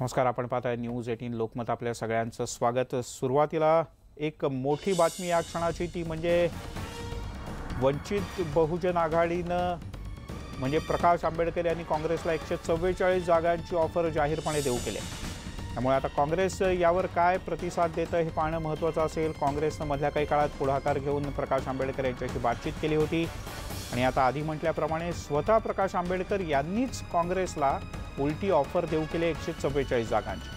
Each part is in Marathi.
नमस्कार, आपण पाहताय न्यूज 18 लोकमत. आपल्या सगळ्यांचं स्वागत. सुरुवातीला एक मोठी बातमी या क्षणाची, ती म्हणजे वंचित बहुजन आघाडीनं म्हणजे प्रकाश आंबेडकर यांनी काँग्रेसला 144 जागांची ऑफर जाहीरपणे देऊ केली. त्यामुळे आता काँग्रेस यावर काय प्रतिसाद देतं हे पाहणं महत्त्वाचं असेल. काँग्रेसनं मधल्या काही काळात पुढाकार घेऊन प्रकाश आंबेडकर यांच्याशी बातचीत केली होती आणि आता आधी म्हटल्याप्रमाणे स्वतः प्रकाश आंबेडकर यांनीच काँग्रेसला उलटी ऑफर देऊ केली 144 जागांची.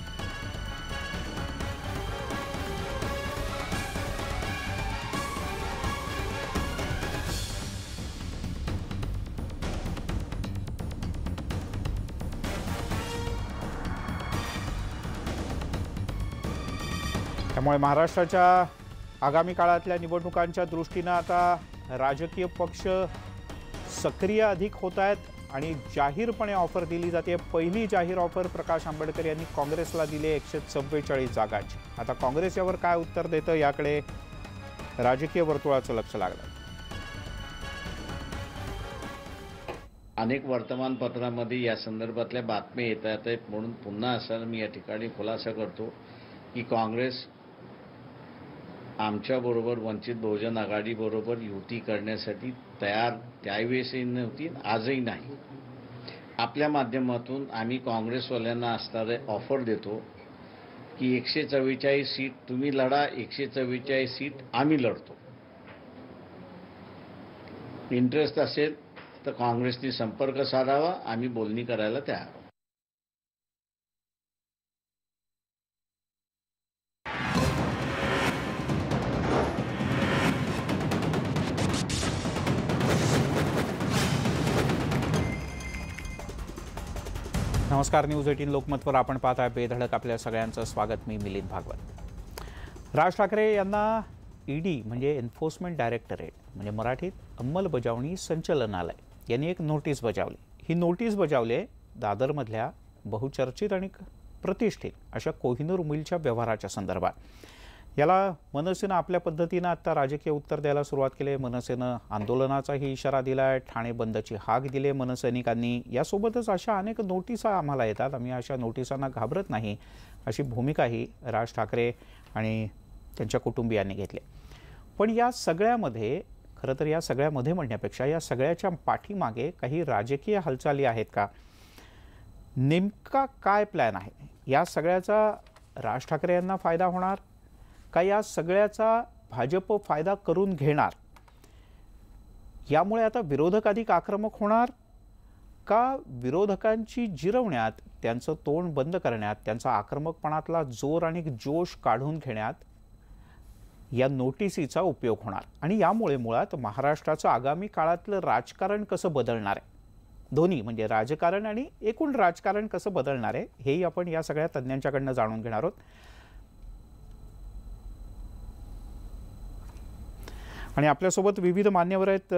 त्यामुळे महाराष्ट्राच्या आगामी काळातल्या निवडणुकांच्या दृष्टीनं आता राजकीय पक्ष सक्रिय अधिक होत आहेत आणि जाहीरपणे ऑफर दिली जाते. पहिली जाहीर ऑफर प्रकाश आंबेडकर यांनी काँग्रेसला दिली 144 जागांची. आता काँग्रेस यावर काय उत्तर देतं याकडे राजकीय वर्तुळाचं लक्ष लागलं. अनेक वर्तमानपत्रांमध्ये या संदर्भातल्या बातम्या येत आहेत, म्हणून पुन्हा असं मी या ठिकाणी खुलासा करतो की काँग्रेस आमच्याबरोबर वंचित बहुजन आघाडीबरोबर युती करण्यासाठी तयार त्यावेळेसही नव्हती, आजही नाही. आपल्या माध्यमातून आम्ही काँग्रेसवाल्यांना असणारे ऑफर देतो की 144 सीट तुम्ही लढा, 144 सीट आम्ही लढतो. इंटरेस्ट असेल तर काँग्रेसने संपर्क साधावा, आम्ही बोलणी करायला तयार. नमस्कार, न्यूज 18 लोकमतवर आपण पाहताय बेधडक. आपल्या सगळ्यांचं स्वागत. मी मिलिंद भागवत. राज ठाकरे यांना ईडी म्हणजे एन्फोर्समेंट डायरेक्टरेट म्हणजे मराठीत अंमलबजावणी संचालनालय यांनी एक नोटीस बजावली. ही नोटीस बजावली दादरमधल्या बहुचर्चित आणि प्रतिष्ठित अशा कोहिनूर मिलच्या व्यवहाराच्या संदर्भात. याला मनसेनं आपल्या पद्धतीनं आता राजकीय उत्तर द्यायला सुरुवात केली. मनसेनं आंदोलनाचाही इशारा दिला आहे, ठाणे बंदची हाक दिली मनसैनिकांनी. यासोबतच अशा अनेक नोटिसा आम्हाला येतात, आम्ही अशा नोटिसांना घाबरत नाही, अशी भूमिकाही राज ठाकरे आणि त्यांच्या कुटुंबियांनी घेतली. पण या सगळ्यामध्ये, खरं तर या सगळ्यामध्ये म्हणण्यापेक्षा या सगळ्याच्या पाठीमागे काही राजकीय हालचाली आहेत का? नेमका काय प्लॅन आहे? या सगळ्याचा राज ठाकरे यांना फायदा होणार का या सगळ्याचा भाजप फायदा करून घेणार? यामुळे आता विरोधक अधिक आक्रमक होणार का विरोधकांची जिरवण्यात, त्यांचं तोंड बंद करण्यात, त्यांचा आक्रमकपणातला जोर आणि जोश काढून घेण्यात या नोटिसीचा उपयोग होणार? आणि यामुळे मुळात महाराष्ट्राचं आगामी काळातलं राजकारण कसं बदलणार आहे, दोन्ही म्हणजे राजकारण आणि एकूण राजकारण कसं बदलणार आहे, हेही आपण या सगळ्या तज्ज्ञांच्याकडनं जाणून घेणार आहोत. आणि आपल्यासोबत विविध मान्यवर आहेत.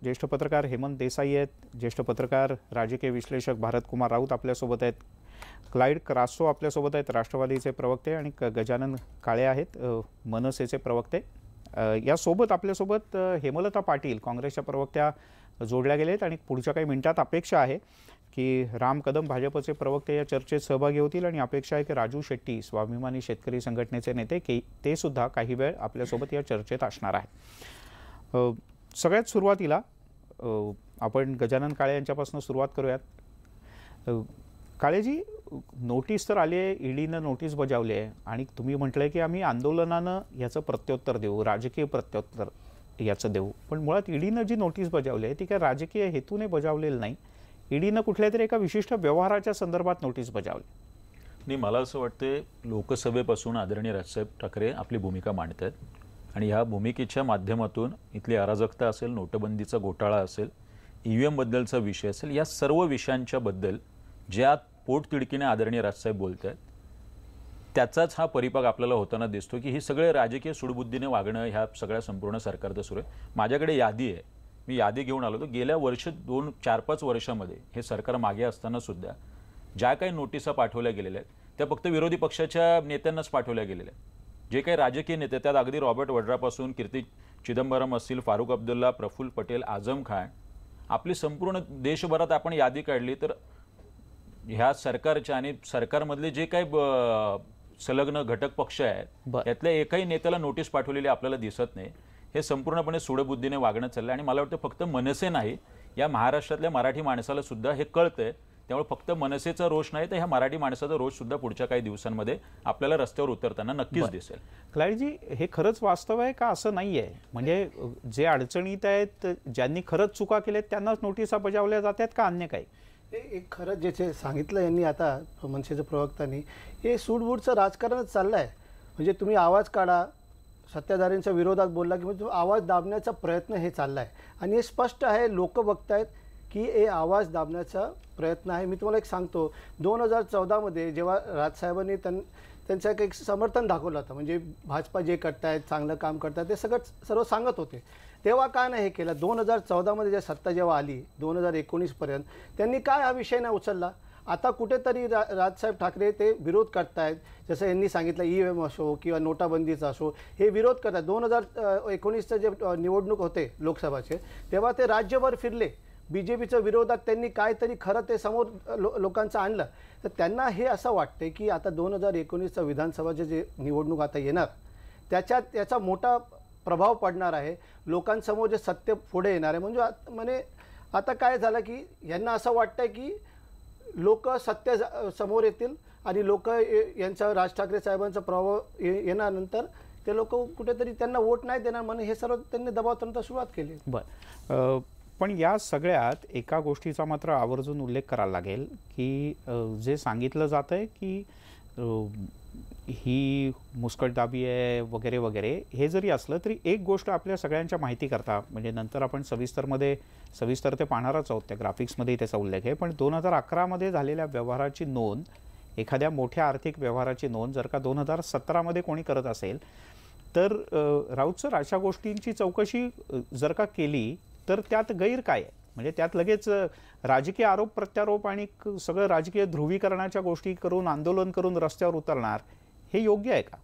ज्येष्ठ पत्रकार हेमंत देसाई आहेत, ज्येष्ठ पत्रकार राजकीय विश्लेषक भारत कुमार राऊत आपल्यासोबत आहेत, क्लाइड क्रासो आपल्यासोबत आहेत, राष्ट्रवादीचे प्रवक्ते, आणि गजानन काळे आहेत, मनसेचे प्रवक्ते. यासोबत आपल्यासोबत हेमलता पाटील काँग्रेसच्या प्रवक्त्या जोडल्या गेले आहेत. आणि पुढच्या काही मिनिटात अपेक्षा आहे की राम कदम भाजपचे प्रवक्ते या चर्चेत सहभागी होतील. आणि अपेक्षा आहे की राजू शेट्टी स्वाभिमानी शेतकरी संघटनेचे नेते ते सुद्धा काही वेळ आपल्यासोबत या चर्चेत असणार आहे. सगळ्यात सुरुवातीला आपण गजानन काळे यांच्यापासून सुरुवात करूयात. काळेजी, नोटीस तर आली आहे, ईडीनं नोटीस बजावली आहे आणि तुम्ही म्हटलंय की आम्ही आंदोलनानं याचं प्रत्युत्तर देऊ, राजकीय प्रत्युत्तर याचं देऊ. पण मुळात ईडीनं जी नोटीस बजावली आहे ती काय राजकीय हेतूने बजावलेली नाही. ईडीनं कुठल्या तरी एका विशिष्ट व्यवहाराच्या संदर्भात नोटीस बजावली. नाही, मला असं वाटते लोकसभेपासून आदरणीय राजसाहेब ठाकरे आपली भूमिका मांडत आहेत आणि ह्या भूमिकेच्या माध्यमातून इथली अराजकता असेल, नोटबंदीचा घोटाळा असेल, EVM बद्दलचा विषय असेल, या सर्व विषयांच्या बद्दल ज्या पोटतिडकीने आदरणीय राजसाहेब बोलत आहेत त्याचाच हा परिपाक आपल्याला होताना दिसतो की ही सगळे राजकीय सुडबुद्धीने वागणं ह्या सगळ्या संपूर्ण सरकारचं सुरू आहे. माझ्याकडे यादी आहे, मी यादी घेऊन आलो. तर गेल्या 4-5 वर्षामध्ये हे सरकार मागे असताना सुद्धा ज्या काही नोटिसा पाठवल्या गेलेल्या आहेत त्या फक्त विरोधी पक्षाच्या नेत्यांनाच पाठवल्या गेलेल्या आहेत. जे काही राजकीय नेते, त्यात अगदी रॉबर्ट वड्रापासून कीर्ती चिदंबरम असतील, फारुख अब्दुल्ला, प्रफुल्ल पटेल, आझम खान, आपली संपूर्ण देशभरात आपण यादी काढली तर ह्या सरकारच्या आणि सरकारमधले जे काही संलग्न घटक पक्ष आहेत बरं. त्यातल्या एकाही नेत्याला नोटीस पाठवलेली आपल्याला दिसत नाही. हे संपूर्णपणे सूडबुद्धीने वागणं चाललंय आणि मला वाटतं फक्त मनसे नाही, या महाराष्ट्रातल्या मराठी माणसाला सुद्धा हे कळतंय. त्यामुळे फक्त मनसेचा रोष नाही तर ह्या मराठी माणसाचा रोष सुद्धा पुढच्या काही दिवसांमध्ये आपल्याला रस्त्यावर उतरताना नक्कीच दिसेल. क्लारीजी, हे खरंच वास्तव आहे का असं नाही आहे? म्हणजे जे अडचणीत आहेत, ज्यांनी खरंच चुका केल्यात त्यांनाच नोटिसा बजावल्या जातात का अन्य काही? एक खरं जे सांगितलं यांनी आता मनसेच्या प्रवक्त्यांनी, हे सूडबूडचं राजकारणच चाललं आहे. म्हणजे तुम्ही आवाज काढा, सत्ताधाऱ्यांच्या विरोधात बोलला की म्हणजे आवाज दाबण्याचा प्रयत्न हे चालला आहे आणि हे स्पष्ट आहे, लोक बघतायत की हे आवाज दाबण्याचा प्रयत्न आहे. मी तुम्हाला एक सांगतो, 2014मध्ये जेव्हा राजसाहेबांनी त्यांचं एक समर्थन दाखवलं होतं, म्हणजे भाजपा जे करतायत, चांगलं काम करतायत, ते सर्व सांगत होते, तेव्हा काय नाही हे केलं. 2014मध्ये जे सत्ता जेव्हा आली 2019पर्यंत त्यांनी काय हा विषय नाही उचलला. आता कुठेतरी राजसाहेब ठाकरे ते विरोध करतायत. जसं यांनी सांगितलं EVM असो किंवा नोटाबंदीचा असो, हे विरोध करतात. 2019चे जे निवडणूक होते लोकसभाचे, तेव्हा ते राज्यभर फिरले, BJPच्या विरोधात त्यांनी काहीतरी खरं ते समोर लोकांचं आणलं. तर त्यांना हे असं वाटतं की आता 2019चा विधानसभाचे जे निवडणूक आता येणार त्याचा मोठा प्रभाव पडणार आहे, लोकांसमोर जे सत्य पुढे येणार आहे. म्हणजे आता काय झालं की यांना असं वाटतं की लोक सत्य समोर येतील आणि लोक यांचा राज ठाकरे साहेबांचा प्रभाव येण्यानंतर ते लोक कुठेतरी त्यांना वोट नाही देणार म्हणून हे सर्व त्यांनी दबाव तंत्र सुरुवात केली. बरं, पण या सगळ्यात एका गोष्टीचा मात्र आवर्जून उल्लेख करायला लागेल की जे सांगितलं जात आहे की ही मुस्कटदाबी आहे वगैरे वगैरे, हे जरी असलं तरी एक गोष्ट आपल्या सगळ्यांच्या माहिती करता, म्हणजे नंतर आपण सविस्तर ते पाहणारच आहोत, त्या ग्राफिक्समध्ये त्याचा उल्लेख आहे. पण 2011मध्ये झालेल्या व्यवहाराची नोंद, एखाद्या मोठ्या आर्थिक व्यवहाराची नोंद जर का 2017मध्ये कोणी करत असेल तर राऊत सर, अशा गोष्टींची चौकशी जर का केली तर त्यात गैर काय आहे? म्हणजे त्यात लगेच राजकीय आरोप प्रत्यारोप आणि सगळं राजकीय ध्रुवीकरणाच्या गोष्टी करून, आंदोलन करून रस्त्यावर उतरणार, हे योग्य आहे का?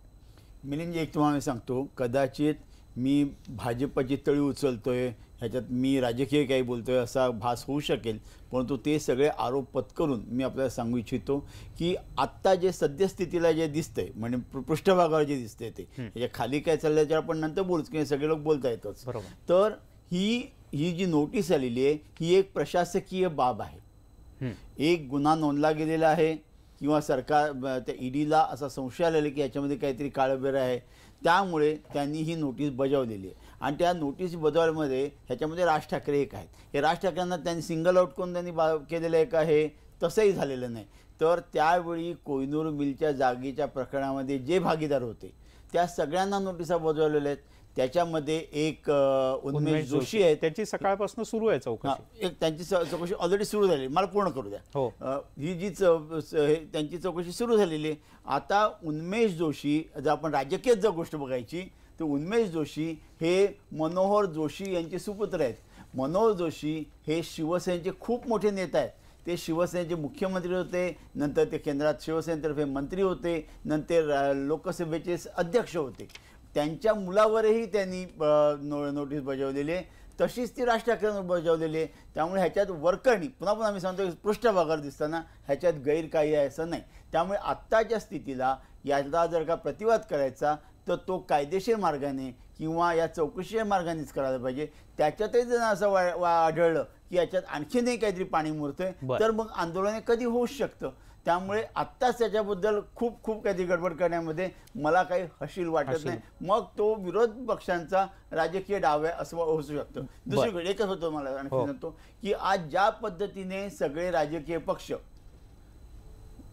मिलिंद, एक तुम्हाला सांगतो, कदाचित मी भाजपची तळी उचलतोय, ह्याच्यात मी राजकीय काही बोलतोय असा भास होऊ शकेल, परंतु ते सगळे आरोप पत्करून मी आपल्याला सांगू इच्छितो की आत्ता जे सद्यस्थितीला जे दिसतंय, म्हणजे पृष्ठभागावर जे दिसतंय ते, ह्याच्या खाली काय चाललंय त्यावर आपण नंतर बोलतो की सगळे लोक बोलता येतच. तर ही जी नोटीस आलेली आहे ही एक प्रशासकीय बाब आहे. एक गुन्हा नोंदला गेलेला आहे किंवा सरकार त्या ईडीला असा संशय आलेला की याच्यामध्ये काहीतरी काळबेरं आहे, त्यामुळे त्यांनी ही नोटीस बजावलेली आहे. आणि त्या नोटीस बजावल्यामध्ये ह्याच्यामध्ये राज ठाकरे एक आहेत. हे राज ठाकरेंना त्यांनी सिंगल आउट करून त्यांनी केलेलं एक आहे, तसंही झालेलं नाही. तर त्यावेळी कोहिनूर मिलच्या जागेच्या प्रकरणामध्ये जे भागीदार होते त्या सगळ्यांना नोटिसा बजावलेल्या आहेत. त्याच्यामध्ये एक उन्मेष जोशी आहे, त्याची सकाळपासून सुरू आहे चौकशी. एक त्यांची चौकशी ऑलरेडी सुरू झाली, मला पूर्ण करू द्या. ही जी त्यांची चौकशी सुरू झालेली आहे. आता उन्मेष जोशी, जर आपण राजकीय जर गोष्ट बघायची तर उन्मेष जोशी हे मनोहर जोशी यांचे सुपुत्र आहेत. मनोहर जोशी हे शिवसेनेचे खूप मोठे नेता आहेत. ते शिवसेनेचे मुख्यमंत्री होते, नंतर ते केंद्रात शिवसेनेतर्फे मंत्री होते, नंतर लोकसभेचे अध्यक्ष होते. त्यांच्या मुलावरही त्यांनी नोटीस बजावलेली आहे, तशीच ती राज ठाकरेंवर बजावलेली आहे. त्यामुळे ह्याच्यात वरकरणी पुन्हा आम्ही सांगतो पृष्ठभागावर दिसताना ह्याच्यात गैर काही आहे असं नाही. त्यामुळे आत्ताच्या स्थितीला याचा जर का प्रतिवाद करायचा तर तो कायदेशीर मार्गाने किंवा या चौकशीच्या मार्गानेच करायला पाहिजे. त्याच्यातही जर असं आढळलं की याच्यात आणखीनही काहीतरी पाणी मुरतंय तर मग आंदोलन कधी होऊच शकतं. त्यामुळे आत्ताच त्याच्याबद्दल खूप काहीतरी गडबड करण्यामध्ये मला काही हशील वाटत नाही. मग तो विरोध पक्षांचा राजकीय डाव आहे असं होऊ शकतं. दुसरीकडे एकच होतं, मला आणखी सांगतो की आज ज्या पद्धतीने सगळे राजकीय पक्ष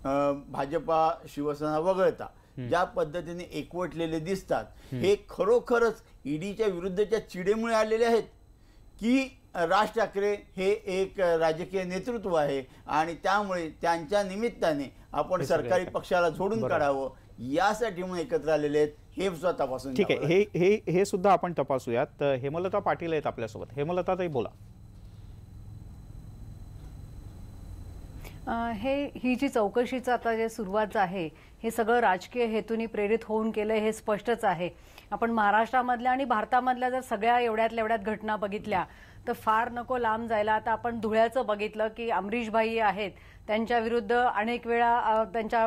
भाजपा शिवसेना वगळता ज्या पद्धतीने एकवटलेले दिसतात, हे खरोखरच ईडीच्या विरुद्धच्या चिडेमुळे आलेले आहेत की राज ठाकरे हे एक राजकीय नेतृत्व आहे आणि त्यामुळे त्यांच्या निमित्ताने आपण सरकारी पक्षाला जोडून काढावं यासाठी म्हणून एकत्र आलेले आहेत, हे सुद्धा तपासून. ठीक आहे, हे सुद्धा आपण तपासूयात. हेमलता पाटील आहेत आपल्यासोबत. हेमलता ताई, बोला. ही जी चौकशीचं आता जे सुरुवात आहे हे सगळं राजकीय हेतूनी प्रेरित होऊन केलं हे स्पष्टच आहे. आपण महाराष्ट्रामधल्या आणि भारतामधल्या जर सगळ्या एवढ्यात घटना बघितल्या तर फार नको लांब जायला. आता आपण धुळ्याचं बघितलं की अमरीशभाई आहेत त्यांच्या विरुद्ध अनेक वेळा त्यांच्या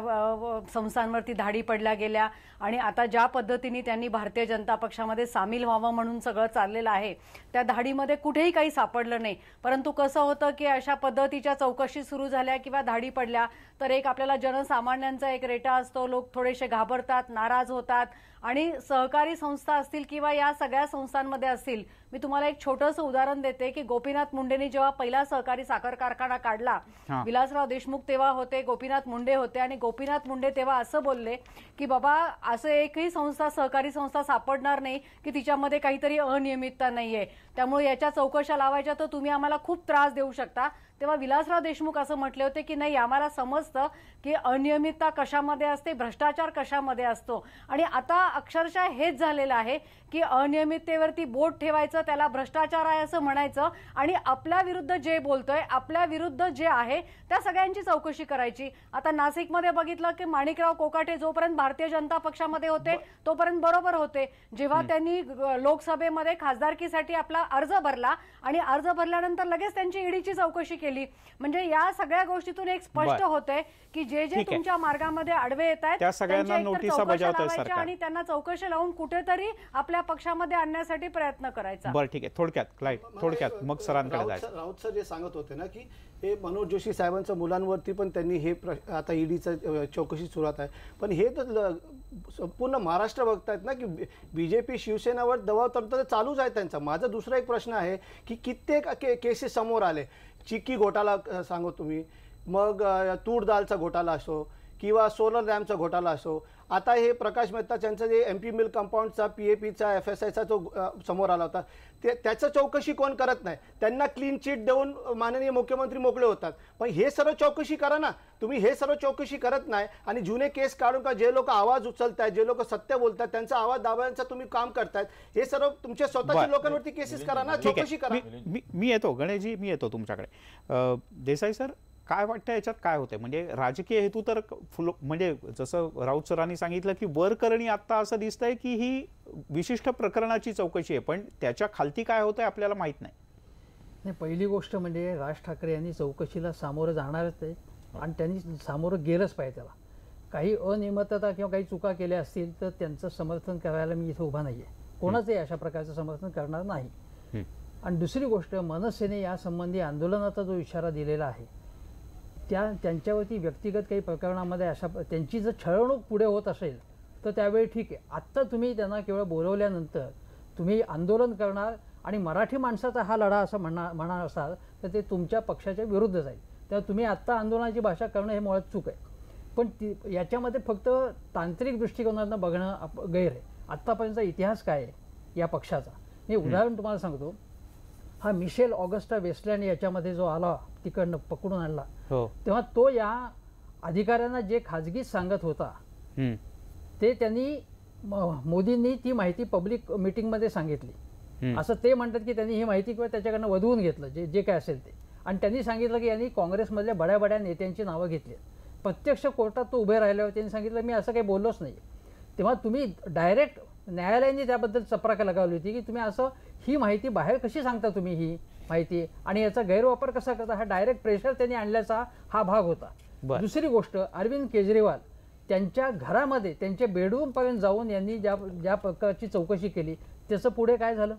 संस्थांवरती धाडी पडल्या गेल्या आणि आता ज्या पद्धतीने त्यांनी भारतीय जनता पक्षामध्ये सामील व्हावं म्हणून सगळं चाललेलं आहे त्या धाडीमध्ये कुठेही काही सापडलं नाही. परंतु कसं होतं की अशा पद्धतीच्या चौकशी सुरू झाल्या किंवा धाडी पडल्या तर एक आपल्याला जनसामान्यांचा एक रेटा असतो, लोक थोडेसे घाबरतात, नाराज होतात आणि सहकारी संस्था असतील किंवा या सगळ्या संस्थांमध्ये असतील. मी तुम्हाला एक छोटंसं उदाहरण देते की गोपीनाथ मुंडेंनी जेव्हा पहिला सहकारी साखर कारखाना काढला, विलासराव देशमुख तेव्हा होते, गोपीनाथ मुंडे होते आणि गोपीनाथ मुंडे तेव्हा असं बोलले की बाबा असं एकही संस्था सहकारी संस्था सापडणार नाही की तिच्यामध्ये काहीतरी अनियमितता नाहीये, त्यामुळे याच्या चौकशा लावायच्या तर तुम्ही आम्हाला खूप त्रास देऊ शकता. तेव्हा विलासराव देशमुख असं म्हटले होते की नाही, आम्हाला समजतं की अनियमितता कशामध्ये असते, भ्रष्टाचार कशामध्ये असतो आणि आता अक्षरशः हेच झालेलं आहे की अनियमिततेवरती बोट ठेवायचं, त्याला भ्रष्टाचार आहे असं म्हणायचं आणि आपल्या विरुद्ध जे बोलतोय, आपल्या विरुद्ध जे आहे त्या सगळ्यांची चौकशी करायची. आता नाशिकमध्ये बघितलं की माणिकराव कोकाटे जोपर्यंत भारतीय जनता पक्षामध्ये होते तोपर्यंत बरोबर होते. जेव्हा त्यांनी लोकसभेमध्ये खासदारकीसाठी आपला अर्ज भरला आणि अर्ज भरल्यानंतर लगेच त्यांची ईडीची चौकशी केली. म्हणजे या सगळ्या गोष्टीतून एक स्पष्ट होतंय की जे जे तुमच्या मार्गामध्ये आडवे येत आहेत त्या सगळ्यांना नोटिसा बजावतंय सरकार आणि त्यांना चौकशी लावून कुठेतरी आपल्या पक्षामध्ये आणण्यासाठी प्रयत्न करायचा. बरं ठीक आहे, थोडक्यात मग सरांकडे जायचं. राऊत सर जे सांगत होते ना की हे मनोज जोशी साहेबांच्या मुलांवरती पण त्यांनी हे आता ईडीचं चौकशी सुरुवात आहे, पण हे तर संपूर्ण महाराष्ट्र बघतायत ना की बीजेपी शिवसेनावर दबाव तर चालूच आहे त्यांचा. माझा दुसरा एक प्रश्न आहे की कित्येक केसेस समोर आले, चिक्की घोटाळा सांगो तुम्ही, मग तूर दालचा घोटाळा असो किंवा सोलर डॅमचा घोटाळा असो, आता हे प्रकाश मेहता त्यांचं जे MP मिल कंपाऊंडचा PAPचा FSIचा जो समोर आला होता त्याचं चौकशी कोण करत नाही. त्यांना क्लीन चिट देऊन माननीय मुख्यमंत्री मोकळे होतात. पण हे सर्व चौकशी करा ना तुम्ही, हे सर्व चौकशी करत नाही आणि जुने केस काढून का जे लोक आवाज उचलतायत, जे लोक सत्य बोलतात त्यांचा आवाज दाबायचं तुम्ही काम करतायत, हे सर्व तुमच्या स्वतःच्या लोकांवरती केसेस करा ना, चौकशी करा. मी येतो गणेशजी, मी येतो तुमच्याकडे. देसाई सर, काय वाटतं याच्यात काय होतंय? म्हणजे राजकीय हेतू तर म्हणजे जसं राऊत सरांनी सांगितलं की वरकरणी आता असं दिसतंय की ही विशिष्ट प्रकरणाची चौकशी आहे, पण त्याच्या खालती काय होतंय आपल्याला माहित नाही. पहिली गोष्ट म्हणजे राज ठाकरे यांनी चौकशीला सामोरं जाणारच आहे आणि त्यांनी सामोरं गेलंच पाहिजे. त्याला काही अनियमितता किंवा काही चुका केल्या असतील तर त्यांचं समर्थन करायला मी इथं उभा नाहीये, कोणाचंही अशा प्रकारचं समर्थन करणार नाही. आणि दुसरी गोष्ट, मनसेने यासंबंधी आंदोलनाचा जो इशारा दिलेला आहे त्यांच्यावरती व्यक्तिगत काही प्रकरणामध्ये अशा त्यांची जर छळवणूक पुढे होत असेल तर त्यावेळी ठीक आहे. आत्ता तुम्ही त्यांना केवळ बोलवल्यानंतर तुम्ही आंदोलन करणार आणि मराठी माणसाचा हा लढा असं म्हणणार असाल तर ते तुमच्या पक्षाच्या विरुद्ध जाईल. तेव्हा तुम्ही आत्ता आंदोलनाची भाषा करणं हे मुळात चूक आहे. पण याच्यामध्ये फक्त तांत्रिक दृष्टिकोनातून बघणं गैर आहे. आत्तापर्यंतचा इतिहास काय आहे या पक्षाचा, मी उदाहरण तुम्हाला सांगतो. हा मिशेल ऑगस्टा वेस्टलँड याच्यामध्ये जो आला तिकडनं पकडून आणला तेव्हा तो या अधिकाऱ्यांना जे खाजगी सांगत होता ते त्यांनी मोदींनी ती माहिती पब्लिक मीटिंगमध्ये सांगितली असं ते म्हणतात की त्यांनी ही माहिती किंवा त्याच्याकडनं वधवून घेतलं जे काय असेल ते. आणि त्यांनी सांगितलं की यांनी काँग्रेसमधल्या बड्या बड्या नेत्यांची नावं घेतली. प्रत्यक्ष कोर्टात तो उभे राहिल्यावर त्यांनी सांगितलं मी असं काही बोललोच नाही. तेव्हा तुम्ही डायरेक्ट न्यायालयाने त्याबद्दल चपराक लगावली होती की तुम्ही असं ही माहिती बाहेर कशी सांगता तुम्ही ही माहिती आणि याचा गैरवापर कसा करता. हा डायरेक्ट प्रेशर त्यांनी आणल्याचा हा भाग होता. दुसरी गोष्ट, अरविंद केजरीवाल त्यांच्या घरामध्ये त्यांच्या बेडरूमपर्यंत जाऊन यांनी ज्या प्रकारची चौकशी केली त्याचं पुढे काय झालं.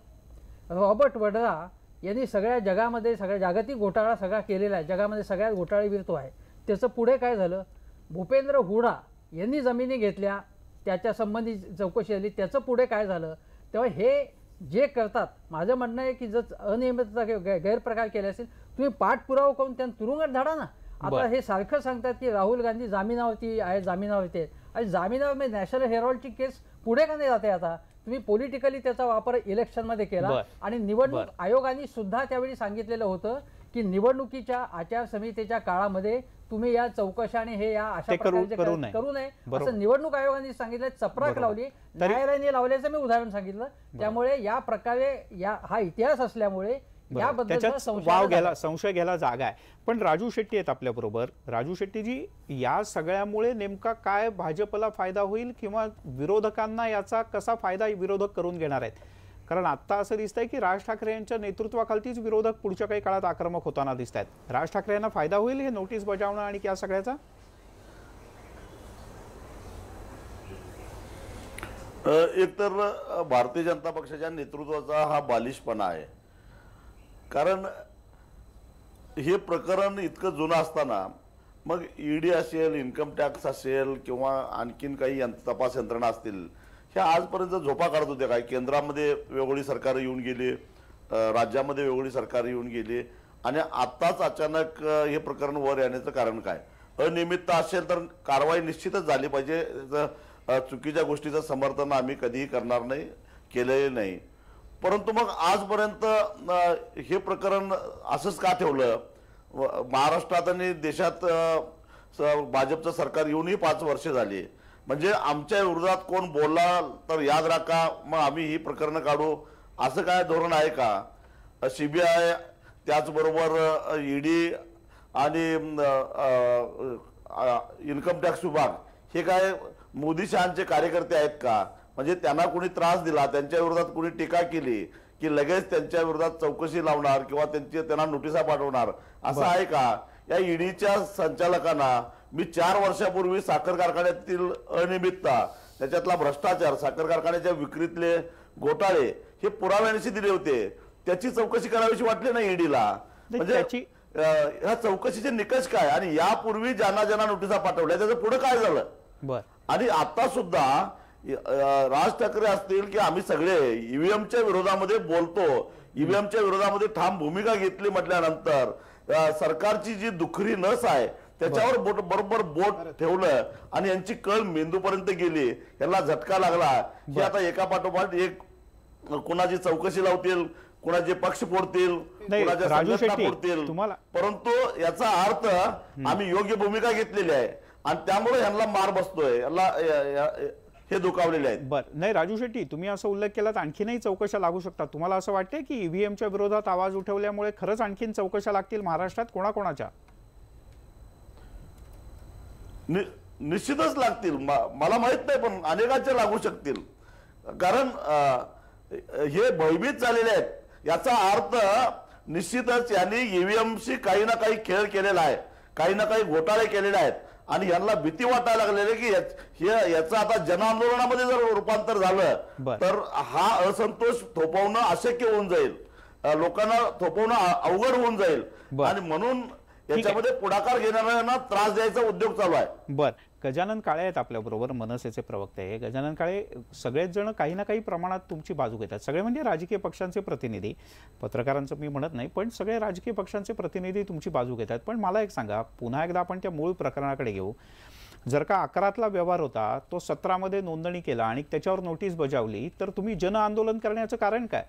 रॉबर्ट वड्रा यांनी सगळ्या जगामध्ये सगळ्या जागतिक घोटाळा सगळा केलेला आहे, जगामध्ये सगळ्यात घोटाळेवीर तो आहे, त्याचं पुढे काय झालं. भूपेंद्र हुडा यांनी जमिनी घेतल्या त्याच्या संबंधी चौकशी झाली, त्याचं पुढे काय झालं. तेव्हा हे जे करतात, माझं म्हणणं आहे की जर अनियमितता गैरप्रकार केले असेल तुम्ही पाठपुरावा करून त्यांना तुरुंगात धाडा ना. आता हे सारखं सांगतात की राहुल गांधी जामिनावरती आहे, जामिनावरती आहेत आणि जामिनावर नॅशनल हेरॉल्डची केस पुढे का नाही जाते. आता तुम्ही पॉलिटिकली त्याचा वापर इलेक्शनमध्ये केला आणि निवडणूक आयोगाने सुद्धा त्यावेळी सांगितलेलं होतं की निवडणुकीच्या आचारसंहितेच्या काळामध्ये तुम्ही या चौकशा आणि हे या अशा प्रकारचे करू नये असं निवडणूक आयोगाने सांगितलं. चपराक लावली, न्यायालयाने लावल्याचं मी उदाहरण सांगितलं. त्यामुळे या प्रकारे हा इतिहास असल्यामुळे संशय घ्यायला जागा आहे. पण राजू शेट्टी आहेत आपल्या बरोबर. राजू शेट्टीजी, या सगळ्यामुळे नेमका काय भाजपला फायदा होईल किंवा विरोधकांना याचा कसा फायदा विरोधक करून घेणार आहेत? कारण आत्ता असं दिसतंय की राज ठाकरे यांच्या नेतृत्वाखालतीच विरोधक पुढच्या काही काळात आक्रमक होताना दिसत आहेत. राज ठाकरे यांना फायदा होईल हे नोटीस बजावणं आणि या सगळ्याचा? एकतर भारतीय जनता पक्षाच्या नेतृत्वाचा हा बालिशपणा आहे. कारण हे प्रकरण इतकं जुनं असताना मग ईडी असेल, इन्कम टॅक्स असेल किंवा आणखीन काही तपास यंत्रणा असतील, ह्या आजपर्यंत झोपा काढत होत्या काय? केंद्रामध्ये वेगवेगळी सरकार येऊन गेली, राज्यामध्ये वेगवेगळी सरकार येऊन गेली आणि आत्ताच अचानक हे प्रकरण वर येण्याचं कारण काय? अनियमितता असेल तर कारवाई निश्चितच झाली पाहिजे. चुकीच्या गोष्टीचं समर्थन आम्ही कधीही करणार नाही, केलेले नाही. परंतु मग आजपर्यंत हे प्रकरण असंच का ठेवलं? महाराष्ट्रात आणि देशात भाजपचं सरकार येऊनही 5 वर्ष झाली. म्हणजे आमच्या विरोधात कोण बोलला तर याद राखा, मग आम्ही ही प्रकरणं काढू, असं काय धोरण आहे का? CBI त्याचबरोबर ईडी आणि इन्कम टॅक्स विभाग हे काय मोदी शहांचे कार्यकर्ते आहेत का? म्हणजे त्यांना कोणी त्रास दिला, त्यांच्या विरोधात कोणी टीका केली की लगेच त्यांच्या विरोधात चौकशी लावणार किंवा त्यांना नोटिसा पाठवणार, असं आहे का? या ईडीच्या संचालकांना मी 4 वर्षापूर्वी साखर कारखान्यातील अनियमितता, त्याच्यातला भ्रष्टाचार, साखर कारखान्याच्या विक्रीतले घोटाळे हे पुराव्यानिशी दिले होते. त्याची चौकशी करावीशी वाटली नाही ईडीला. म्हणजे ह्या चौकशीचे निकष काय आणि यापूर्वी ज्यांना नोटिसा पाठवल्या त्याचं पुढे काय झालं? आणि आता सुद्धा राज ठाकरे असतील की आम्ही सगळे ईव्हीएमच्या विरोधामध्ये बोलतो, ईव्हीएमच्या विरोधामध्ये ठाम भूमिका घेतली म्हटल्यानंतर सरकारची जी दुखरी नस आहे त्याच्यावर बरोबर बोट ठेवलं आणि यांची कळ मेंदूपर्यंत गेली, यांना झटका लागला की आता एका पाठोपाठ एक कुणाची चौकशी लावतील, कुणाचे पक्ष फोडतील, कुणाच्या संघटना फोडतील. परंतु याचा अर्थ आम्ही योग्य भूमिका घेतलेली आहे आणि त्यामुळे यांना मार बसतोय, हे दुखावलेले आहेत. बरं, नाही राजू शेट्टी, तुम्ही असं उल्लेख केलात आणखीनही चौकशा लागू शकतात. तुम्हाला असं वाटतंय की ईव्हीएमच्या विरोधात आवाज उठवल्यामुळे खरंच आणखीन चौकशा लागतील महाराष्ट्रात? कोणाकोणाच्या? निश्चितच लागतील, मला माहित नाही, पण अनेकांच्या लागू शकतील. कारण हे भयभीत झालेले आहेत. याचा अर्थ निश्चितच यांनी ईव्हीएमशी काही ना काही खेळ केलेला आहे, काही ना काही घोटाळे केलेले आहेत आणि यांना भीती वाटायला लागलेली की याचं आता जनआंदोलनामध्ये जर रूपांतर झालं तर हा असंतोष थोपवणं अशक्य होऊन जाईल, लोकांना थोपवणं अवघड होऊन जाईल आणि म्हणून याच्यामध्ये पुढाकार घेणाऱ्यांना त्रास द्यायचा उद्योग चालू आहे. बर, गजानन काळे आहेत आपल्या बरोबर, मनसेचे प्रवक्ते आहे. गजानन काळे, सगळेच जण काही ना काही प्रमाणात तुमची बाजू घेतात, सगळे म्हणजे राजकीय पक्षांचे प्रतिनिधी, पत्रकारांचं मी म्हणत नाही, पण सगळे राजकीय पक्षांचे प्रतिनिधी तुमची बाजू घेतात. पण मला एक सांगा, पुन्हा एकदा आपण त्या मूळ प्रकरणाकडे घेऊ. जर का 11तला व्यवहार होता, तो 17मध्ये नोंदणी केला आणि त्याच्यावर नोटीस बजावली, तर तुम्ही जन आंदोलन करण्याचं कारण काय?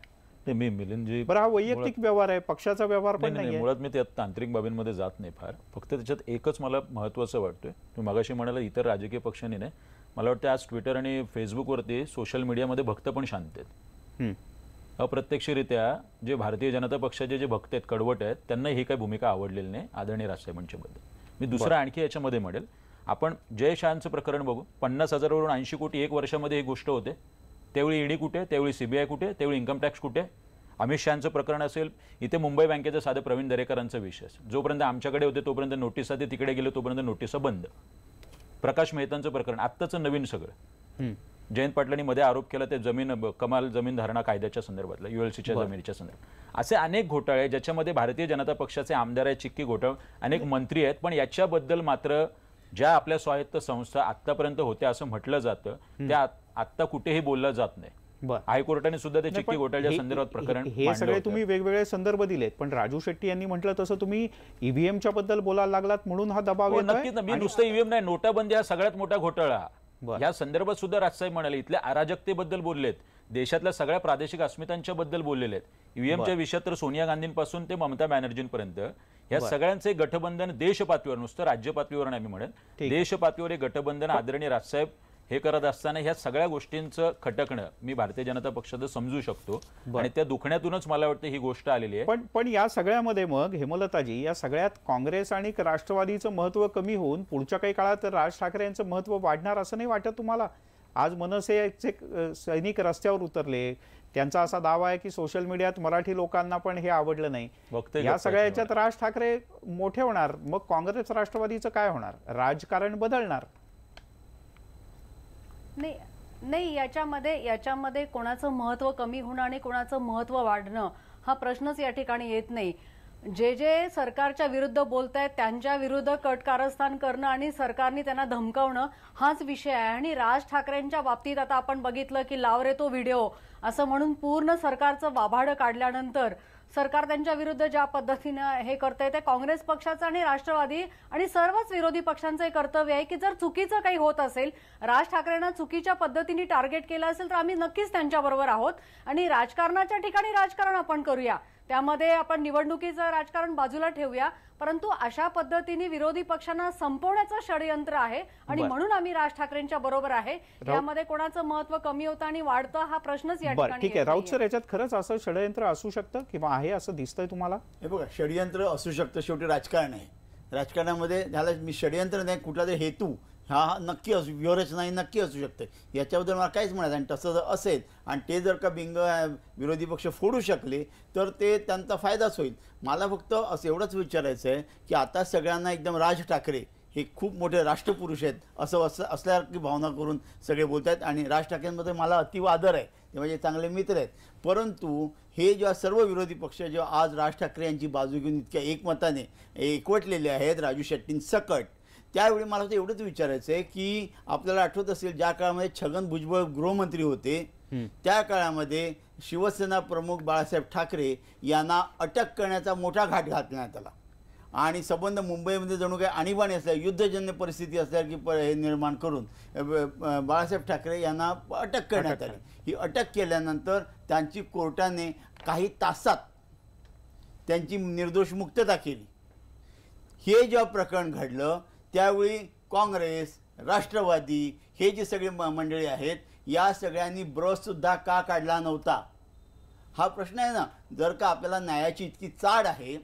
मी मिलिंदजी, बरं, हा वैयक्तिक व्यवहार आहे, पक्षाचा व्यवहार पण नाही. मुळात मी त्यात तांत्रिक बाबींमध्ये जात नाही फार. फक्त त्याच्यात एकच मला महत्त्वाचं वाटतोय, तुम्ही मगाशी म्हणाला इतर राजकीय पक्षांनी नाही, मला वाटतं आज ट्विटर आणि फेसबुकवरती सोशल मीडियामध्ये भक्त पण शांत आहेत. अप्रत्यक्षरित्या जे भारतीय जनता पक्षाचे जे भक्त आहेत, कडवट आहेत, त्यांना ही काही भूमिका आवडलेली नाही आदरणीय राजसाहेबांच्या बद्दल. मी दुसरं आणखी याच्यामध्ये म्हणेल, आपण जय शहांचं प्रकरण बघू. 50,000 वरून 80 कोटी 1 वर्षामध्ये ही गोष्ट होते. त्यावेळी ईडी कुठे, त्यावेळी CBI कुठे, त्यावेळी इन्कम टॅक्स कुठे? अमित शहांचं प्रकरण असेल, इथे मुंबई बँकेचं साधं प्रवीण दरेकरांचा विषय, जोपर्यंत आमच्याकडे होते तोपर्यंत नोटिसा, ते तिकडे गेले तोपर्यंत नोटिसा बंद. प्रकाश मेहतांचं प्रकरण, आत्ताचं नवीन सगळं. जयंत पाटलांनी मध्ये आरोप केला ते कमाल जमीन धारणा कायद्याच्या संदर्भातला, ULCच्या जमिनीच्या संदर्भात. असे अनेक घोटाळे ज्याच्यामध्ये भारतीय जनता पक्षाचे आमदार आहेत, चिक्की घोटाळे, अनेक मंत्री आहेत, पण याच्याबद्दल मात्र ज्या आपल्या स्वायत्त संस्था आतापर्यंत होत्या असं म्हटलं जातं, त्या आत्ता कुठेही बोललं जात नाही. हायकोर्टाने सुद्धा ते चिक्की घोटाळ्याच्या संदर्भात प्रकरण, हे सगळे तुम्ही वेगवेगळे संदर्भ दिलेत, पण राजू शेट्टी यांनी म्हटलं तसं तुम्ही ईव्हीएमच्या बद्दल बोलायला लागलात म्हणून हा दबाव येतोय. नक्कीच, मी नुसतं ईव्हीएम नाही, नोटाबंदी हा सगळ्यात मोठा घोटाळा. या संदर्भात सुद्धा राजसाहेब म्हणाले, इथल्या अराजकतेबद्दल बोललेत, देशातल्या सगळ्या प्रादेशिक अस्मितांच्या बद्दल बोललेले आहेत. ईव्हीएमच्या विषयात तर सोनिया गांधींपासून ते ममता बॅनर्जींपर्यंत या सगळ्यांचे गठबंधन देश पातळीवर, नुसतं राज्य पातळीवर नाही, मी म्हणेन देश पातळीवर हे गठबंधन आदरणीय राजसाहेब हे करत असताना ह्या सगळ्या गोष्टींचं खटकणं मी भारतीय जनता पक्षाचं समजू शकतो आणि त्या दुखण्यातूनच मला वाटतं ही गोष्ट आलेली आहे. पण या सगळ्यामध्ये मग हेमलताजी, या सगळ्यात काँग्रेस आणि राष्ट्रवादीचं महत्व कमी होऊन पुढच्या काही काळात राज ठाकरे यांचं महत्व वाढणार असं नाही वाटत तुम्हाला? आज मनसेचे सैनिक रस्त्यावर उतरले. त्यांचा असा दावा आहे की सोशल मीडियात मराठी लोकांना पण हे आवडलं नाही. या सगळ्या याच्यात राज ठाकरे मोठे होणार, मग काँग्रेस राष्ट्रवादीचं काय होणार? राजकारण बदलणार. नाही, याच्यामध्ये कोणाचं महत्व कमी होणं आणि कोणाचं महत्व वाढणं हा प्रश्नच या ठिकाणी येत नाही. जे सरकारच्या विरुद्ध बोलतायत त्यांच्या विरुद्ध कट कारस्थान करणं आणि सरकारने त्यांना धमकावणं हाच विषय आहे. आणि राज ठाकरेंच्या बाबतीत आता आपण बघितलं की लाव रे तो व्हिडिओ असं म्हणून पूर्ण सरकारचं वाभाडं काढल्यानंतर सरकार त्यांच्या विरुद्ध ज्या पद्धतीनं हे करतंय ते काँग्रेस पक्षाचं आणि राष्ट्रवादी आणि सर्वच विरोधी पक्षांचं हे कर्तव्य आहे की जर चुकीचं काही होत असेल, राज ठाकरेंना चुकीच्या पद्धतीने टार्गेट केलं असेल तर आम्ही नक्कीच त्यांच्याबरोबर आहोत आणि राजकारणाच्या ठिकाणी राजकारण आपण करूया. त्यामध्ये आपण निवडणुकीचं राजकारण बाजूला ठेवूया, परंतु अशा पद्धतीने विरोधी पक्षांना संपवण्याचं षडयंत्र आहे आणि म्हणून आम्ही राज ठाकरेंच्या बरोबर आहे. यामध्ये कोणाचं महत्व कमी होतं आणि वाढतं हा प्रश्नच या ठिकाणी. ठीक आहे राऊत सर, याच्यात खरंच असं षडयंत्र असू शकतं किंवा आहे असं दिसतंय तुम्हाला? हे बघा, षडयंत्र असू शकतं, शेवटी राजकारण आहे. राजकारणामध्ये झालं मी षडयंत्र नाही, कुठला तरी हेतू हा नक्की असू, व्यूहरचना ही नक्की असू शकते, याच्याबद्दल मला काहीच म्हणायचं. आणि तसं जर असेल आणि ते जर का बिंग विरोधी पक्ष फोडू शकले तर ते त्यांचा फायदाच होईल. मला फक्त असं एवढंच विचारायचं आहे की आता सगळ्यांना एकदम राज ठाकरे हे खूप मोठे राष्ट्रपुरुष आहेत असं असल्यासारखी भावना करून सगळे बोलत आहेत. आणि राज ठाकरेंमध्ये मला अतिव आदर आहे, ते माझे चांगले मित्र आहेत. परंतु हे जेव्हा सर्व विरोधी पक्ष जेव्हा आज राज ठाकरे यांची बाजू घेऊन इतक्या एकमताने एकवटलेले आहेत राजू शेट्टींसकट, त्यावेळी मला तर एवढंच विचारायचं आहे की आपल्याला आठवत असेल ज्या काळामध्ये छगन भुजबळ गृहमंत्री होते त्या काळामध्ये शिवसेना प्रमुख बाळासाहेब ठाकरे यांना अटक करण्याचा मोठा घाट घातण्यात आला आणि संबंध मुंबईमध्ये जणू काही आणीबाणी असल्या, युद्धजन्य परिस्थिती असल्यासारखी हे निर्माण करून बाळासाहेब ठाकरे यांना अटक करण्यात आली. ही अटक केल्यानंतर त्यांची कोर्टाने काही तासात त्यांची निर्दोष मुक्तता केली. हे जेव्हा प्रकरण घडलं त्यावेळी काँग्रेस, राष्ट्रवादी हे जे सगळे मंडळी आहेत या सगळ्यांनी ब्रशसुद्धा का काढला नव्हता हा प्रश्न आहे ना. जर का आपल्याला न्यायाची इतकी चाड आहे,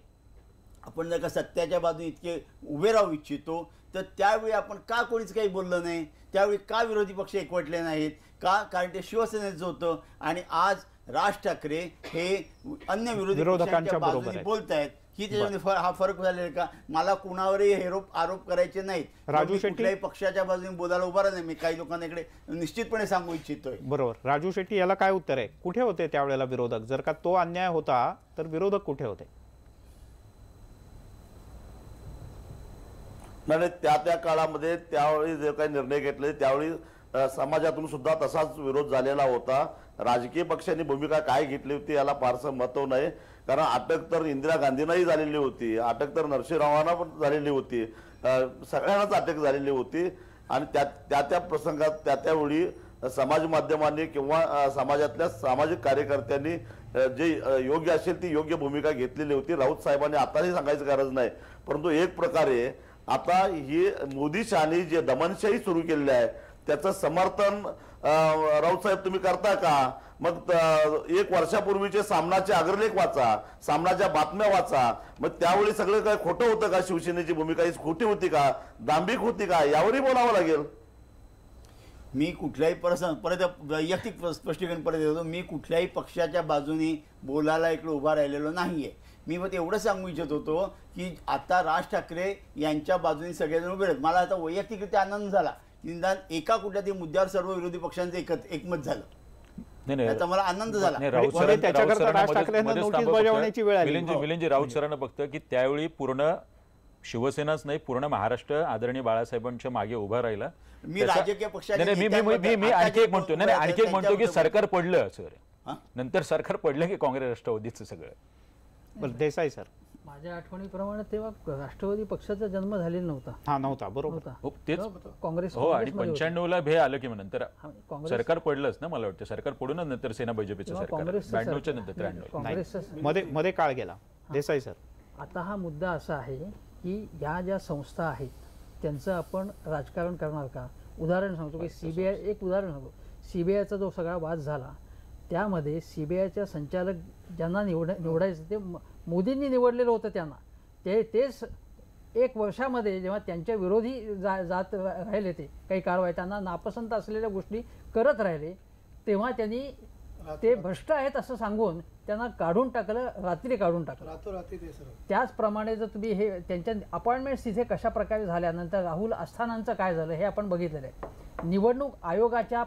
आपण जर का सत्याच्या बाजूने इतके उभे राहू इच्छितो, तर त्यावेळी आपण का कोणीच काही बोललं नाही? त्यावेळी का विरोधी पक्ष एकवटले नाहीत का? कारण ते शिवसेनेचं होतं. आणि आज राज ठाकरे हे अन्य विरोधी पक्षांच्या बाजूने बोलत आहेत. ही त्याच्यामध्ये हा फरक झालेला का? मला कुणावरही आरोप करायचे नाहीत. राजू शेट्टी कुठल्याही पक्षाच्या बाजूने बोलायला उभा नाही. मी काही लोकांना इकडे निश्चितपणे सांगू इच्छितोय. बरोबर. राजू शेट्टी याला काय उत्तर आहे? कुठे होते त्यावेळेला विरोधक? जर का तो अन्याय होता तर विरोधक कुठे होते? नाही, त्या काळामध्ये त्यावेळी जे काही निर्णय घेतले त्यावेळी समाजातून सुद्धा तसाच विरोध झालेला होता. राजकीय पक्षांनी भूमिका काय घेतली होती याला फारसं महत्व नाही, कारण अटक तर इंदिरा गांधींनाही झालेली होती, अटक तर नरसिंहरावांना पण झालेली होती, सगळ्यांनाच अटक झालेली होती. आणि त्या प्रसंगात त्यावेळी समाज माध्यमांनी किंवा समाजातल्या सामाजिक कार्यकर्त्यांनी जे योग्य असेल ती योग्य भूमिका घेतलेली होती. राऊत साहेबांनी आताही सांगायची गरज नाही, परंतु एक प्रकारे आता ही मोदी शहानी जे दमनशाही सुरू केलेली आहे त्याचं समर्थन राऊत साहेब तुम्ही करता का? मग 1 वर्षापूर्वीचे सामनाचे अग्रलेख वाचा, सामनाच्या बातम्या वाचा. मग त्यावेळी सगळं काय खोटं होतं का? शिवसेनेची भूमिका ही खोटी होती का? दांभिक होती का? यावरही बोलावं लागेल. मी कुठल्याही परत वैयक्तिक स्पष्टीकरण परत देतो. मी कुठल्याही पक्षाच्या बाजूने बोलायला इकडे उभा राहिलेलो नाहीये. मी मग एवढं सांगू इच्छित होतो की आता राज ठाकरे यांच्या बाजूने सगळेजण उभे आहेत. मला आता वैयक्तिकरित्या आनंद झाला निदान एका कुठल्या तरी मुद्द्यावर सर्व विरोधी पक्षांचं एकमत झालं. त्याचा मला आनंद झाला. मिलिंदजी, राऊत सरांना फक्त की त्यावेळी पूर्ण शिवसेनाच नाही पूर्ण महाराष्ट्र आदरणीय बाळासाहेबांच्या मागे उभा राहिला. मी राजकीय पक्षाने मी आणखी एक म्हणतो की सरकार पडलं सर, नंतर सरकार पडलं की काँग्रेस राष्ट्रवादीचं सगळं. देसाई सर, माझ्या आठवणीप्रमाणे तेव्हा राष्ट्रवादी पक्षाचा जन्म झालेला नव्हता. हा नव्हता, बरोबर. तेच काँग्रेस हो. आणि 95ला भे आलं की नंतर सरकार पडलंच ना. मला वाटतं सरकार पडून नंतर सेना बीजेपीचं सरकार 92च्या नंतर 93 मध्ये काळ गेला. देसाई सर, आता हा मुद्दा असा आहे की या ज्या संस्था आहेत त्यांचं आपण राजकारण करणार का? उदाहरण सांगतो की सीबीआय, एक उदाहरण सांगतो. सीबीआयचा जो सगळा वाद झाला त्यामध्ये सीबीआयच्या संचालक ज्यांना निवडायचं ते मोदींनी निवडलेलं होतं त्यांना तेच 1 वर्षामध्ये जेव्हा त्यांच्या विरोधी जात राहिले ते काही कारवाई त्यांना नापसंत असलेल्या गोष्टी करत राहिले, तेव्हा त्यांनी ते भ्रष्ट आहेत असं सांगून त्यांना काढून टाकलं, रात्री काढून टाकलं. रातोरात्री ते सर. त्याचप्रमाणे जर तुम्ही हे त्यांच्या अपॉइंटमेंट्स तिथे कशा प्रकारे झाल्यानंतर राहुल अस्थानांचं काय झालं हे आपण बघितलेलं आहे. निवडणूक आयोगाच्या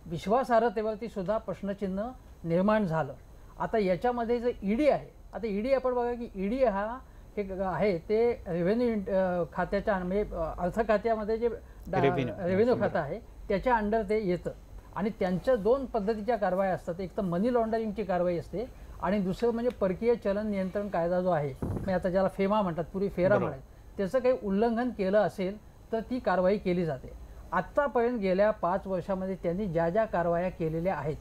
विश्वासार्हतेवरती सुद्धा प्रश्नचिन्ह निर्माण झालं. आता याच्यामध्ये जे ईडी आहे, आता ईडी आपण बघा की ईडी हा एक आहे ते रेव्हेन्यू खात्याच्या म्हणजे अर्थ खात्यामध्ये जे रेव्हेन्यू खातं आहे त्याच्या अंडर ते येतं आणि त्यांच्या 2 पद्धतीच्या कारवाई असतात. एक तर मनी लॉन्ड्रिंगची कारवाई असते आणि दुसरं म्हणजे परकीय चलन नियंत्रण कायदा जो आहे, म्हणजे आता ज्याला फेमा म्हणतात, पूर्वी फेरा म्हणतात, त्याचं काही उल्लंघन केलं असेल तर ती कारवाई केली जाते. आत्तापर्यंत गेल्या 5 वर्षामध्ये त्यांनी ज्या ज्या कारवाया केलेल्या आहेत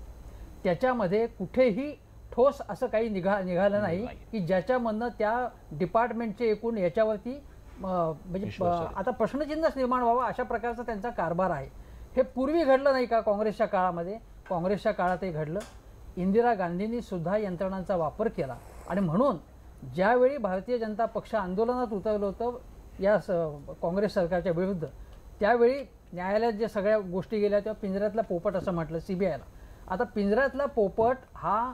त्याच्यामध्ये कुठेही ठोस असं काही निघालं नाही की ज्याच्यामधनं त्या डिपार्टमेंटचे एकूण याच्यावरती म्हणजे आता प्रश्नचिन्हच निर्माण व्हावं अशा प्रकारचा त्यांचा कारभार आहे. हे पूर्वी घडलं नाही का काँग्रेसच्या काळामध्ये? काँग्रेसच्या काळातही घडलं. इंदिरा गांधींनी सुद्धा यंत्रणांचा वापर केला आणि म्हणून ज्यावेळी भारतीय जनता पक्ष आंदोलनात उतरलं होतं या काँग्रेस सरकारच्या विरुद्ध, त्यावेळी न्यायालयात जे सगळ्या गोष्टी गेल्या तेव्हा पिंजऱ्यातला पोपट असं म्हटलं CBIला. आता पिंजऱ्यातला पोपट हा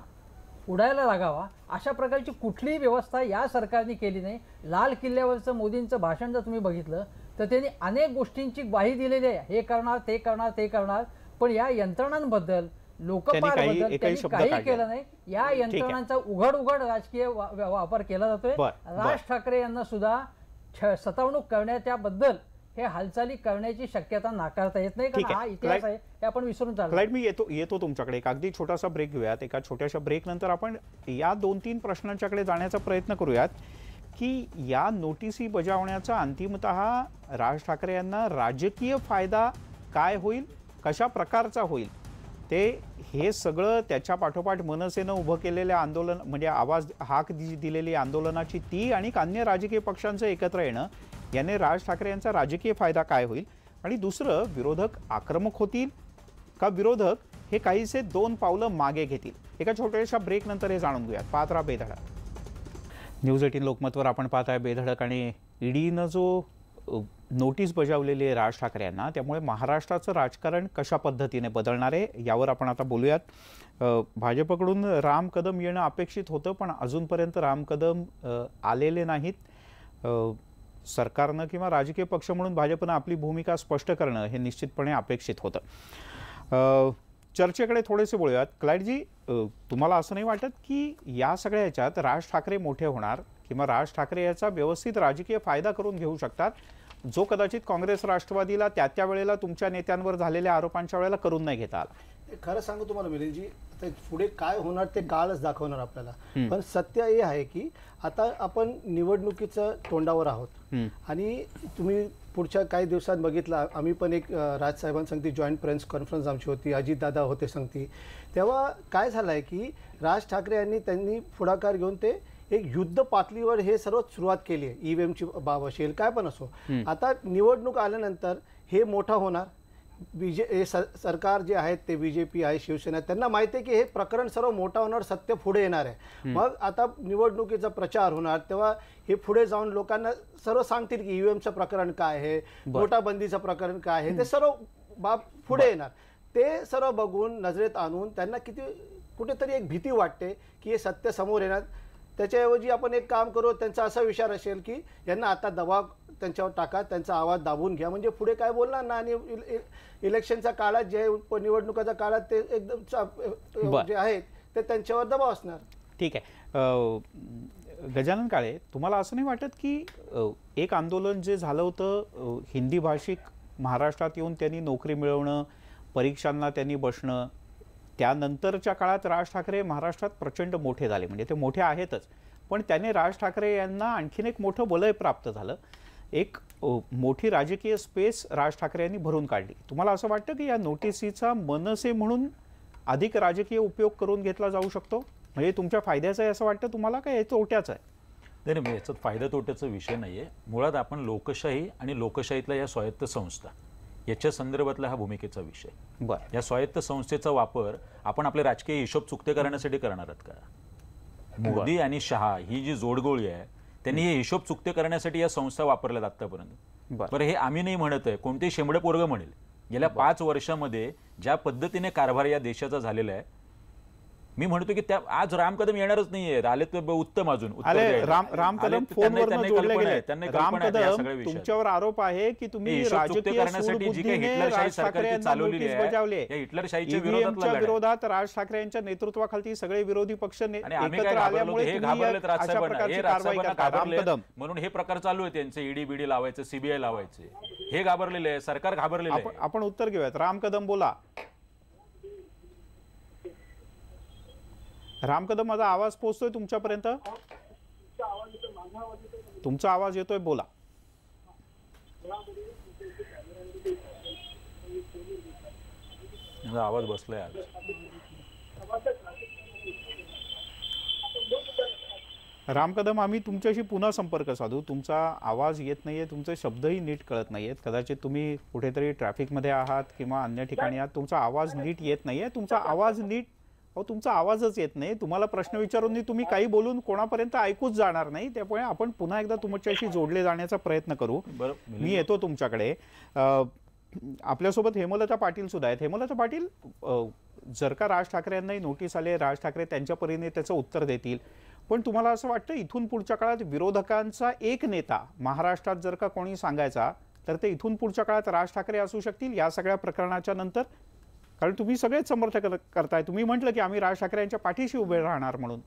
उडायला लागावा अशा प्रकारची कुठलीही व्यवस्था या सरकारने केली नाही. लाल किल्ल्यावरचं मोदींचं भाषण जर तुम्ही बघितलं तर त्यांनी अनेक गोष्टींची ग्वाही दिलेली आहे, हे करणार ते करणार ते करणार, पण या यंत्रणांबद्दल लोकपालबद्दल त्यांनी काही केलं नाही. या यंत्रणांचा उघड राजकीय वापर केला जातोय. राज ठाकरे यांना सुद्धा सतावणूक करण्याच्या बद्दल हे हालचाली करण्याची शक्यता नाकारता येत नाही, कारण हा इतिहास आहे हे आपण विसरून चाललो. मी येतो तुमच्याकडे. एक अगदी छोटासा ब्रेक घेऊयात. एका छोट्याशा ब्रेक नंतर आपण या 2-3 प्रश्नांच्याकडे जाण्याचा प्रयत्न करूयात की या नोटीसी बजावण्याचा अंतिमतः राज ठाकरे यांना राजकीय फायदा काय होईल, कशा प्रकारचा होईल, ते हे सगळं त्याच्या पाठोपाठ मनसेनं उभं केलेल्या आंदोलन म्हणजे आवाज हाक दिलेली आंदोलनाची ती आणि अन्य राजकीय पक्षांचं एकत्र येणं याने राज ठाकरे यांचा राजकीय फायदा काय होईल, आणि दुसरं विरोधक आक्रमक होतील का विरोधक हे काहीसे 2 पावलं मागे घेतील. एका छोट्याशा ब्रेक नंतर हे जाणून घेऊयात. पाहत राहा बेधडक. न्यूज 18 लोकमतवर आपण पाहताय बेधडक. आणि ईडीनं जो नोटीस बजावलेली आहे राज ठाकरे यांना, त्यामुळे महाराष्ट्राचं राजकारण कशा पद्धतीने बदलणार आहे यावर आपण आता बोलूयात. भाजपकडून राम कदम येणं अपेक्षित होतं, पण अजूनपर्यंत राम कदम आलेले नाहीत. सरकारनं किंवा राजकीय पक्ष म्हणून भाजपनं आपली भूमिका स्पष्ट करणं हे निश्चितपणे अपेक्षित होतं. चर्चेकडे थोडेसे बोलूयात. क्लाइडजी, तुम्हाला असं नाही वाटत की या सगळ्या याच्यात राज ठाकरे मोठे होणार किंवा राज ठाकरे याचा व्यवस्थित राजकीय फायदा करून घेऊ शकतात, जो कदाचित काँग्रेस राष्ट्रवादीला त्या वेळेला तुमच्या नेत्यांवर झालेल्या आरोपांच्या वेळेला करून नाही घेता आला? खरं सांगू तुम्हाला मिलिंदजी, पुढे काय होणार ते काळच दाखवणार आपल्याला. पण सत्य हे आहे की आता आपण निवडणुकीचं तोंडावर आहोत आणि तुम्ही पुढच्या काही दिवसात बघितला, आम्ही पण एक राजसाहेबांसंगती जॉईंट प्रेस कॉन्फरन्स आमची होती, अजितदादा होते सांगती, तेव्हा काय झालं आहे की राज ठाकरे यांनी त्यांनी पुढाकार घेऊन ते एक युद्ध पातळीवर हे सर्व सुरुवात केली आहे. ईव्हीएमची बाब असेल काय पण असो. आता निवडणूक आल्यानंतर हे मोठं होणार. सरकार जे आहेत ते BJP आहे, शिवसेना, त्यांना माहिती आहे की हे प्रकरण सर्व मोठं होणार, सत्य पुढे येणार आहे. मग आता निवडणुकीचा प्रचार होणार तेव्हा हे पुढे जाऊन लोकांना सर्व सांगतील की ईव्हीएमचं प्रकरण काय आहे, नोटाबंदीचं प्रकरण काय आहे, ते सर्व बाब पुढे येणार. ते सर्व बघून नजरेत आणून त्यांना कुठेतरी एक भीती वाटते की हे सत्य समोर येणार. त्याच्याऐवजी आपण एक काम करू, त्यांचा असा विचार असेल की यांना आता दबाव त्यांच्यावर टाका, त्यांचा आवाज दाबून घ्या, म्हणजे पुढे काय बोलणार ना. आणि इलेक्शनच्या काळात जे निवडणुकाच्या काळात ते एकदम जे आहेत ते त्यांच्यावर दबाव असणार. ठीक आहे. गजानन काळे, तुम्हाला असं नाही वाटत की एक आंदोलन जे झालं होतं हिंदी भाषिक महाराष्ट्रात येऊन त्यांनी नोकरी मिळवणं, परीक्षांना त्यांनी बसणं, त्यानंतरच्या काळात राज ठाकरे महाराष्ट्रात प्रचंड मोठे झाले, म्हणजे ते मोठे आहेतच, पण त्याने राज ठाकरे यांना आणखीन एक मोठं वलय प्राप्त झालं, एक मोठी राजकीय स्पेस राज ठाकरे यांनी भरून काढली. तुम्हाला असं वाटतं की या नोटिसीचा मनसे म्हणून अधिक राजकीय उपयोग करून घेतला जाऊ शकतो, म्हणजे तुमच्या फायद्याचं आहे असं वाटतं तुम्हाला, का हे तोट्याचं आहे? नाही, याच्यात फायदा तोट्याचा विषय नाही आहे. मुळात आपण लोकशाही आणि लोकशाहीतल्या या स्वायत्त संस्था याच्या संदर्भातला हा भूमिकेचा विषय. बरं, या स्वायत्त संस्थेचा वापर आपण आपले राजकीय हिशोब चुकते करण्यासाठी करणार आहात का? मोदी आणि शहा ही जी जोडगोळी आहे त्यांनी हे हिशोब चुकते करण्यासाठी या संस्था वापरल्यात आतापर्यंत. बरं. बरं, हे आम्ही नाही म्हणत आहे, कोणतेही शेंबडे पोरगं म्हणेल. गेल्या 5 वर्षामध्ये ज्या पद्धतीने कारभार या देशाचा झालेला आहे, मी म्हणतो की त्या आज राम कदम येणारच नाहीये. आले तर उत्तम, अजून उत्तर आले द्यायला. राम आले कदम तर फोनवर त्यांना जोडले कल्पना गेले. आहे, त्यांना राम कल्पना आहे या सगळ्या कदम, विषयात. तुमच्यावर आरोप आहे की तुम्ही हिशोब चुकते राजकीय करण्यासाठी जी काही सूडबुद्धीने हिटलरशाही राज ठाकरे सरकारची यांना चालवलेली नोटीस आहे, बजावली. या हिटलरशाहीच्या EVM च्या विरोधात विरोधात राज ठाकरे यांच्या नेतृत्वाखाली सगळे विरोधी पक्ष आणि आम्ही एकत्र काय घाबरलो, आल्यामुळे हे तुम्ही घाबरलेत अशा राजसाहेबांना, प्रकारची हे कारवाई राजसाहेबांना करता. राम घाबरलेत कदम, म्हणून हे प्रकार चालू आहे त्यांचे. ईडी बीडी लावायचं, सीबीआय लावायचे, हे घाबरलेले आहे, सरकार घाबरलेलं आहे. आपण उत्तर घेऊयात. राम कदम बोला. राम कदम, माझा आवाज पोहोचतोय तुमच्यापर्यंत? तुमचा आवाज येतोय, बोला. माझा आवाज बसलाय आज. राम कदम, आम्ही तुमच्याशी पुन्हा संपर्क साधू. तुमचा आवाज येत नाहीये, तुमचे शब्दही नीट कळत नाहीयेत. कदाचित तुम्ही कुठेतरी ट्रॅफिकमध्ये आहात किंवा अन्य ठिकाणी आहात. तुमचा आवाज नीट येत नाहीये. तुमचा आवाज नीट, तुमचा आवाजच येत नाही. तुम्हाला प्रश्न विचारून तुम्ही काही बोलून कोणापर्यंत ऐकूच जाणार नाही. त्यामुळे आपण पुन्हा एकदा तुमच्याशी जोडले जाण्याचा प्रयत्न करू. मी येतो तुमच्याकडे. आपल्यासोबत हेमलता पाटील सुद्धा आहेत. हेमलता पाटील, जर का राज ठाकरे यांनाही नोटीस आले, राज ठाकरे त्यांच्या परीने त्याचं उत्तर देतील, पण तुम्हाला असं वाटतं इथून पुढच्या काळात विरोधकांचा एक नेता महाराष्ट्रात जर का कोणी सांगायचा तर ते इथून पुढच्या काळात राज ठाकरे असू शकतील या सगळ्या प्रकरणाच्या नंतर? कारण तुम्ही सगळेच समर्थक करताय. तुम्ही म्हटलं की आम्ही राज ठाकरे यांच्या पाठीशी उभे राहणार म्हणून.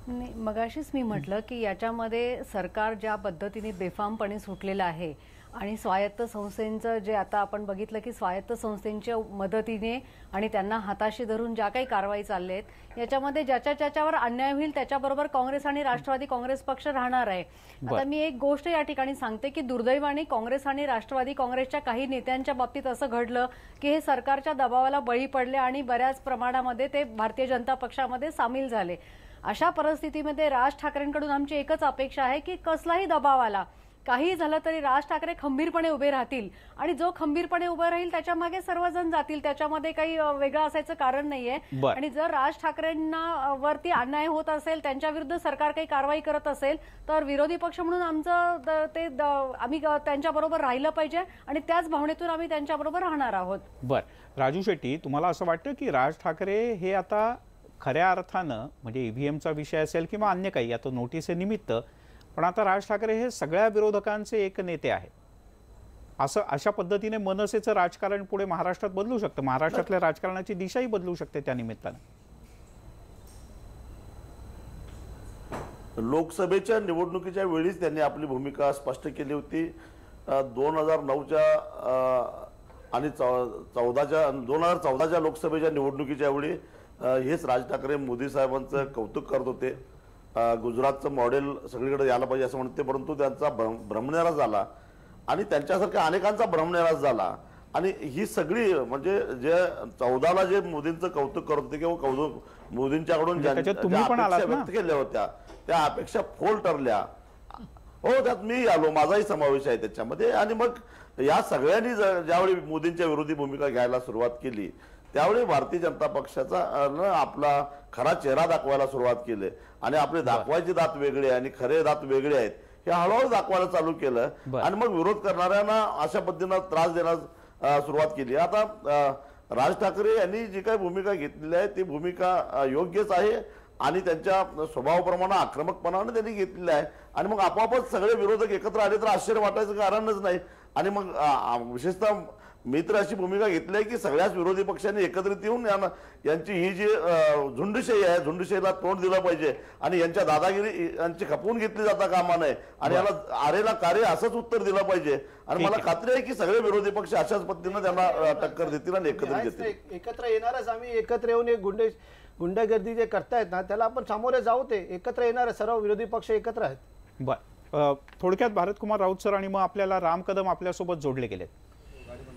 नाही, मगाशीच मी म्हटलं की याच्यामध्ये सरकार ज्या पद्धतीने बेफामपणे सुटलेलं आहे आणि स्वायत्त संस्थेंचं जे आता आपण बघितलं की स्वायत्त संस्थेंच्या मदतीने आणि त्यांना हाताशी धरून ज्या काही कारवाई चालल्या आहेत, याच्यामध्ये ज्याच्यावर अन्याय होईल त्याच्याबरोबर काँग्रेस आणि राष्ट्रवादी काँग्रेस पक्ष राहणार आहे. आता मी एक गोष्ट या ठिकाणी सांगते की दुर्दैवाने काँग्रेस आणि राष्ट्रवादी काँग्रेसच्या काही नेत्यांच्या बाबतीत असं घडलं की हे सरकारच्या दबावाला बळी पडले आणि बऱ्याच प्रमाणामध्ये ते भारतीय जनता पक्षामध्ये सामील झाले. अशा परिस्थितीमध्ये राज ठाकरेंकडून आमची एकच अपेक्षा आहे की कसलाही दबाव आला, काही झालं तरी राज ठाकरे खंबीरपणे उभे राहतील आणि जो खंबीरपणे उभे राहील त्याच्या मागे सर्वजण जातील. त्याच्यामध्ये काही वेगळं असायचं कारण नाहीये. आणि जर राज ठाकरेंना वरती अन्याय होत असेल, त्यांच्या विरुद्ध सरकार काही कारवाई करत असेल, तर विरोधी पक्ष म्हणून आमचं ते आम्ही त्यांच्याबरोबर राहिलं पाहिजे आणि त्याच भावनेतून आम्ही त्यांच्याबरोबर राहणार आहोत. बरं, राजू शेट्टी, तुम्हाला असं वाटतं की राज ठाकरे हे आता खऱ्या अर्थानं, म्हणजे ईव्हीएमचा विषय असेल किंवा अन्य काही, आता नोटीसेनिमित्त, पण आता राज ठाकरे हे सगळ्या विरोधकांचे एक नेते आहेत, असं अशा पद्धतीने मनसेचं राजकारण पुढे महाराष्ट्रात बदलू शकतं, महाराष्ट्रातल्या राजकारणाची दिशाही बदलू शकते त्या निमित्ताने? लोकसभेच्या निवडणुकीच्या वेळीच त्यांनी आपली भूमिका स्पष्ट केली होती. 2009च्या आणि 2014च्या लोकसभेच्या निवडणुकीच्या वेळी हेच राज ठाकरे मोदी साहेबांचं कौतुक करत होते. गुजरातचं मॉडेल सगळीकडे यायला पाहिजे असं म्हणते, परंतु त्यांचा भ्रमनिरास झाला आणि त्यांच्यासारख्या अनेकांचा भ्रमनिरास झाला. आणि ही सगळी म्हणजे जे 14ला जे मोदींचं कौतुक करत होते किंवा मोदींच्याकडून ज्या अपेक्षा व्यक्त केल्या होत्या त्या अपेक्षा फोल ठरल्या. हो, त्यात मी आलो, माझाही समावेश आहे त्याच्यामध्ये. आणि मग या सगळ्यांनी ज्यावेळी मोदींच्या विरोधी भूमिका घ्यायला सुरुवात केली त्यावेळी भारतीय जनता पक्षाचा आपला खरा चेहरा दाखवायला सुरुवात केली आणि आपले दाखवायचे दात वेगळे आणि खरे दात वेगळे आहेत हे हळूहळू दाखवायला चालू केलं. आणि मग विरोध करणाऱ्यांना अशा पद्धतीनं त्रास देण्यास सुरुवात केली. आता राज ठाकरे यांनी जी काही भूमिका घेतलेली आहे ती भूमिका योग्यच आहे आणि त्यांच्या स्वभावाप्रमाणे आक्रमकपणाने त्यांनी घेतलेली आहे. आणि मग आपोआपच सगळे विरोधक एकत्र आले तर आश्चर्य वाटायचं कारणच नाही. आणि मग विशेषतः मी तर अशी भूमिका घेतली आहे की सगळ्याच विरोधी पक्षांनी एकत्रित येऊन यांची ही जी झुंडशाही आहे, झुंडशाहीला तोंड दिलं पाहिजे आणि यांच्या दादागिरी यांची खपवून घेतली जाता कामा नये आणि याला आरेला कार्य असंच उत्तर दिलं पाहिजे. आणि मला खात्री आहे की सगळे विरोधी पक्ष अशाच पद्धतीनं त्यांना टक्कर देतील आणि एकत्रित येतील. एकत्र येणारच आम्ही, एकत्र येऊन एक गुंडगर्दी जे करतायत ना त्याला आपण सामोरे जाऊ. ते एकत्र येणारे सर्व विरोधी पक्ष एकत्र आहेत. बरं, थोडक्यात भारत कुमार राऊत सर आणि मग आपल्याला राम कदम आपल्यासोबत जोडले गेलेत.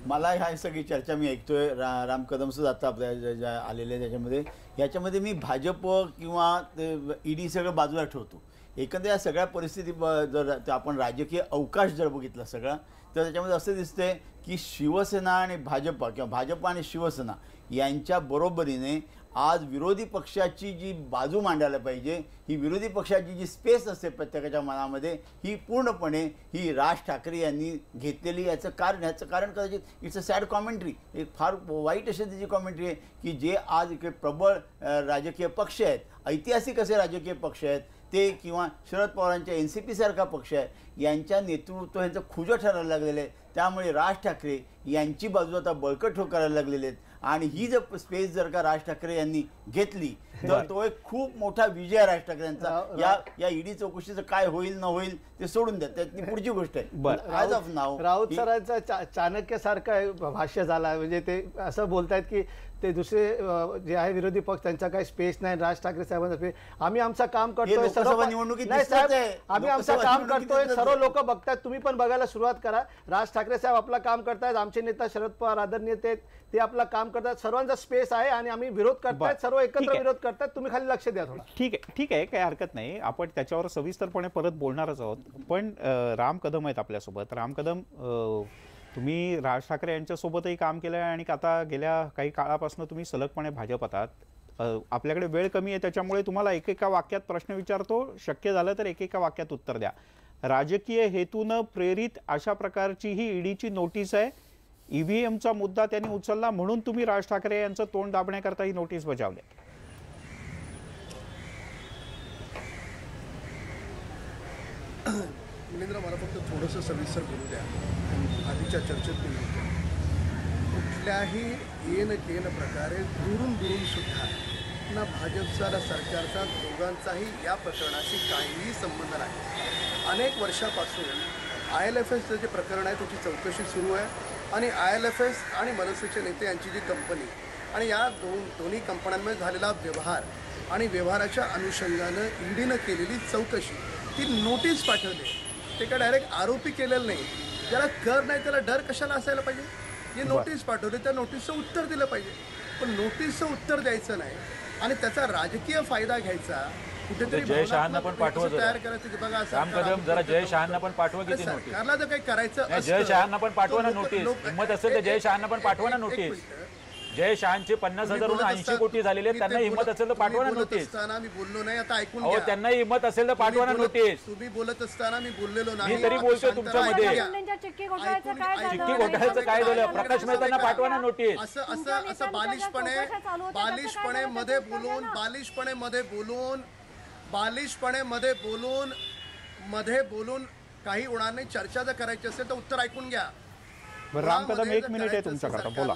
मला ह्या सगळी चर्चा मी ऐकतोय, राम कदम सुद्धा आता आपल्या ज्या आलेल्या त्याच्यामध्ये मी भाजप किंवा ईडी सगळं बाजूला ठेवतो. एकंदर या सगळ्या परिस्थिती जर आपण राजकीय अवकाश जर बघितला सगळा, तर त्याच्यामध्ये असं दिसतंय की शिवसेना आणि भाजपा किंवा भाजपा आणि शिवसेना यांच्या बरोबरीने आज विरोधी पक्षाची जी बाजू मांडायला पाहिजे, ही विरोधी पक्षाची जी स्पेस असते प्रत्येकाच्या मनामध्ये, ही पूर्णपणे ही राज ठाकरे यांनी घेतलेली. याचं कारण कदाचित इट्स अ सॅड कॉमेंट्री, एक फार वाईट अशी त्याची कॉमेंट्री आहे की जे आज इकडे प्रबळ राजकीय पक्ष आहेत, ऐतिहासिक असे राजकीय पक्ष आहेत ते, किंवा शरद पवारांच्या NCP सारखा पक्ष आहे, यांच्या नेतृत्व यांचं खुजं ठरायला लागलेलं आहे. त्यामुळे राज ठाकरे यांची बाजू आता बळकट करायला लागलेले आहेत. आणि ही जर स्पेस जर का राज ठाकरे यांनी घेतली तर तो एक खूप मोठा विजय आहे राज ठाकरेंचा. या ईडी चौकशीचं काय होईल न होईल ते सोडून द्या, त्यातली पुढची गोष्ट आहे. आज ऑफ नाव राऊत सरांचा चाणक्यासारखं भाष्य झाला. म्हणजे ते असं बोलतायत की ते दुसरे जे आहे विरोधी पक्ष त्यांचा काही स्पेस नाही, राज ठाकरे साहेबांचा स्पेस. आम्ही आमचं काम करतोय, आम्ही आमचं काम करतोय, सर्व लोक बघतात, तुम्ही पण बघायला सुरुवात करा. राज ठाकरे साहेब आपलं काम करतायत, आमचे नेता शरद पवार आदरणीय ते आपलं काम करतात, सर्वांचा स्पेस आहे आणि आम्ही विरोध करतायत, सर्व एकत्र विरोध करतात. तुम्ही खाली लक्ष द्या थोडं. ठीक आहे, काही हरकत नाही. आपण त्याच्यावर सविस्तरपणे परत बोलणारच आहोत. पण राम कदम आहेत आपल्यासोबत. राम कदम, तुम्ही राज ठाकरे यांच्यासोबतही काम केलं आहे आणि आता गेल्या काही काळापासून तुम्ही सलगपणे भाजपात आहात. आपल्याकडे वेळ कमी आहे, त्याच्यामुळे तुम्हाला एकेका वाक्यात प्रश्न विचारतो. शक्य झालं तर एकेका वाक्यात उत्तर द्या. राजकीय हेतूनं प्रेरित अशा प्रकारची ही ईडीची नोटीस आहे. EVMचा मुद्दा त्यांनी उचलला म्हणून तुम्ही राज ठाकरे यांचं तोंड दाबण्याकरता ही नोटीस बजावली. मिलिंद्र, मला फक्त थोडंसं सविस्तर बोलू द्या. आधीच्या चर्चेत बोलू द्या. कुठल्याही येन प्रकारे दुरून सुद्धा ना भाजपचा ना सरकारचा दोघांचाही या प्रकरणाशी काहीही संबंध नाही. अनेक वर्षापासून IL&FS जे प्रकरण आहे त्याची चौकशी सुरू आहे आणि IL&FS आणि मनसेचे नेते यांची जी कंपनी आणि या दोन्ही कंपन्यांमध्ये झालेला व्यवहार आणि व्यवहाराच्या अनुषंगानं ईडीनं केलेली चौकशी, ती नोटीस पाठवली. ते काय डायरेक्ट आरोपी केलेलं नाही. ज्याला कर नाही त्याला डर कशाला असायला पाहिजे. जे नोटीस पाठवली त्या नोटीसचं उत्तर दिलं पाहिजे. पण नोटीसचं उत्तर द्यायचं नाही आणि त्याचा राजकीय फायदा घ्यायचा. कुठेतरी जय शहांना पण पाठवा, तयार करायचं की बघा राम कदम जरा जय शहांना पण पाठवा किती नोटीस. सरकारला जर काही करायचं जय शहांना पण पाठवा ना नोटीस. हिंमत असेल तर जय शहांना पण पाठवा ना नोटीस. जय शहांचे 50,000 80 कोटी झालेले, त्यांना हिंमत असेल तर पाठवा ना नोटीस. मी बोललो नाही, आता ऐकून घ्या. त्यांना हिंमत असेल तर पाठवा ना नोटीस. तुम्ही बोलत असताना मी बोललेलो नाही. मी तरी बोलतोय तुमच्यामध्ये. चिक्की घोटाळ्याचं काय झालं? प्रकाश मेहतांना पाठवा ना नोटीस. असं बालिशपणे मध्ये बोलून काही होणार नाही. चर्चा जर करायची असेल तर उत्तर ऐकून घ्या. राम कदम, 1 मिनिट आहे तुमच्याकडे, बोला.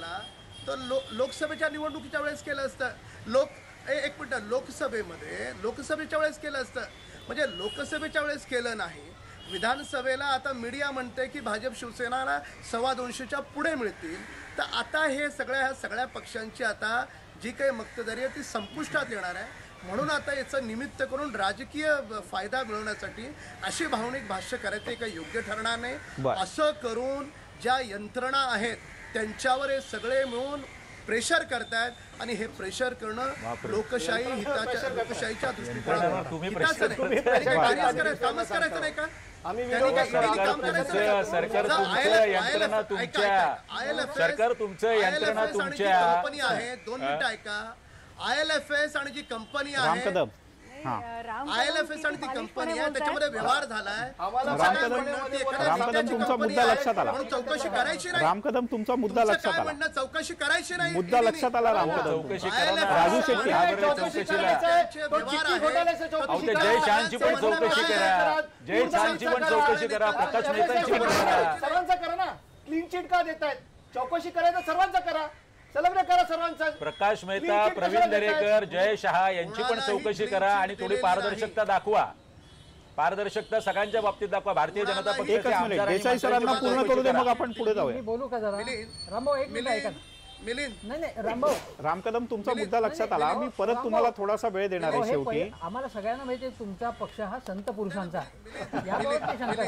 तर लोकसभेच्या निवडणुकीच्या वेळेस केलं असतं. एक मिनिट, लोकसभेच्या वेळेस केलं असतं. म्हणजे लोकसभेच्या वेळेस केलं नाही. विधानसभेला आता मीडिया म्हणते की भाजप शिवसेनाला 225च्या पुढे मिळतील. तर आता ह्या सगळ्या पक्षांची आता जी काही मक्तेदारी आहे ती संपुष्टात येणार आहे. म्हणून आता याचं निमित्त करून राजकीय फायदा मिळवण्यासाठी अशी भावनिक भाष्य करायचं काही योग्य ठरणार नाही. असं करून ज्या यंत्रणा आहेत त्यांच्यावर हे सगळे मिळून प्रेशर करतायत आणि हे प्रेशर करणं लोकशाहीच्या दृष्टिकोनातून कामच करायचं नाही का. कंपनी आहे, 2 मिनिटं ऐका. IL&FS आणि जी कंपनी आहे, IL&FS आणि ती कंपनी आहे, त्याच्यामध्ये व्यवहार झालाय. तुमचा मुद्दा लक्षात आला. चौकशी करायची नाही. राम कदम, तुमचा मुद्दा लक्षात आला. म्हणणं चौकशी करायची नाही. मुद्दा लक्षात आला. राम कदम, राजू शेट्टी, जय शहांची पण चौकशी करा. जय शहांची पण चौकशी करा. प्रकाश मेहतांची पण करा. सर्वांचा करा ना. क्लीन चिट का देतायत? चौकशी करायचं सर्वांचा करा. प्रकाश मेहता, प्रवीण दरेकर, जय शहा यांची पण चौकशी करा आणि थोडी पारदर्शकता दाखवा. पारदर्शकता सगळ्यांच्या बाबतीत दाखवा. भारतीय जनता पक्षाचे देसाई सरांना पूर्ण करू दे, मग आपण पुढे जाऊया. बोलू का जरा? रामभाऊ, एक मिनिट ऐका. नाही रामभाऊ, राम कदम, तुमचा मुद्दा लक्षात आला. मी परत तुम्हाला थोडासा वेळ देणार आहे. शेवटी आम्हाला सगळ्यांना माहिती आहे तुमचा पक्ष हा संत पुरुषांचा आहे. याबाबत शंका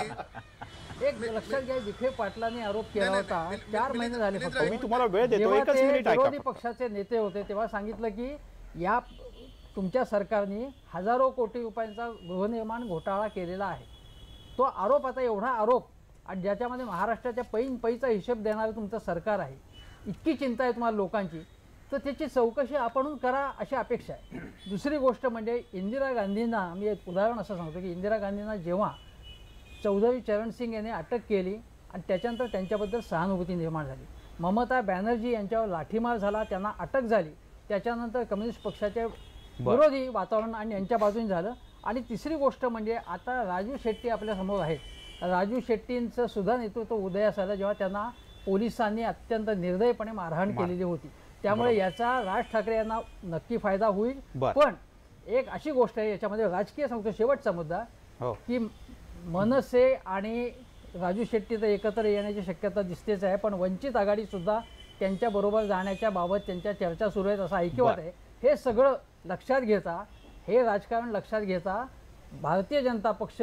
एक लक्षात घ्या, विखे पाटलांनी आरोप केला होता. 4 महिने झाले फक्त. मी तुम्हाला वेळ देतो, एकच मिनिट ऐका. विरोधी पक्षाचे नेते होते तेव्हा सांगितलं की या तुमच्या सरकारने हजारो कोटी रुपयांचा गृहनिर्माण घोटाळा केलेला आहे. तो आरोप, आता एवढा आरोप, आणि ज्याच्यामध्ये महाराष्ट्राच्या पैचा हिशोब देणारं तुमचं सरकार आहे, इतकी चिंता आहे तुम्हाला लोकांची, तर त्याची चौकशी आपण करा अशी अपेक्षा आहे. दुसरी गोष्ट म्हणजे इंदिरा गांधींना मी एक उदाहरण असं सांगतो की इंदिरा गांधींना जेव्हा चौधरी चरण सिंग यांनी अटक केली आणि त्याच्यानंतर त्यांच्याबद्दल सहानुभूती निर्माण झाली, ममता बॅनर्जी यांच्यावर लाठीमार झाला, त्यांना अटक झाली, त्याच्यानंतर कम्युनिस्ट पक्षाचे विरोधी वातावरण आणि यांच्या बाजूने झालं. आणि तिसरी गोष्ट म्हणजे आता राजू शेट्टी आपल्यासमोर आहेत. राजू शेट्टींचं सुद्धा नेतृत्व उदयास आलं जेव्हा त्यांना पोलिसांनी अत्यंत निर्दयपणे मारहाण केलेली होती. त्यामुळे याचा राज ठाकरे यांना नक्की फायदा होईल. पण एक अशी गोष्ट आहे याच्यामध्ये राजकीय सांगतो, शेवटचा मुद्दा, की मनसे आणि राजू शेट्टी तर एकत्र येण्याची शक्यता दिसतेच आहे, पण वंचित आघाडी सुद्धा त्यांच्याबरोबर जाण्याच्या बाबत त्यांच्या चर्चा सुरू आहेत असं ऐकिवात आहे. हे सगळं लक्षात घेता, हे राजकारण लक्षात घेता भारतीय जनता पक्ष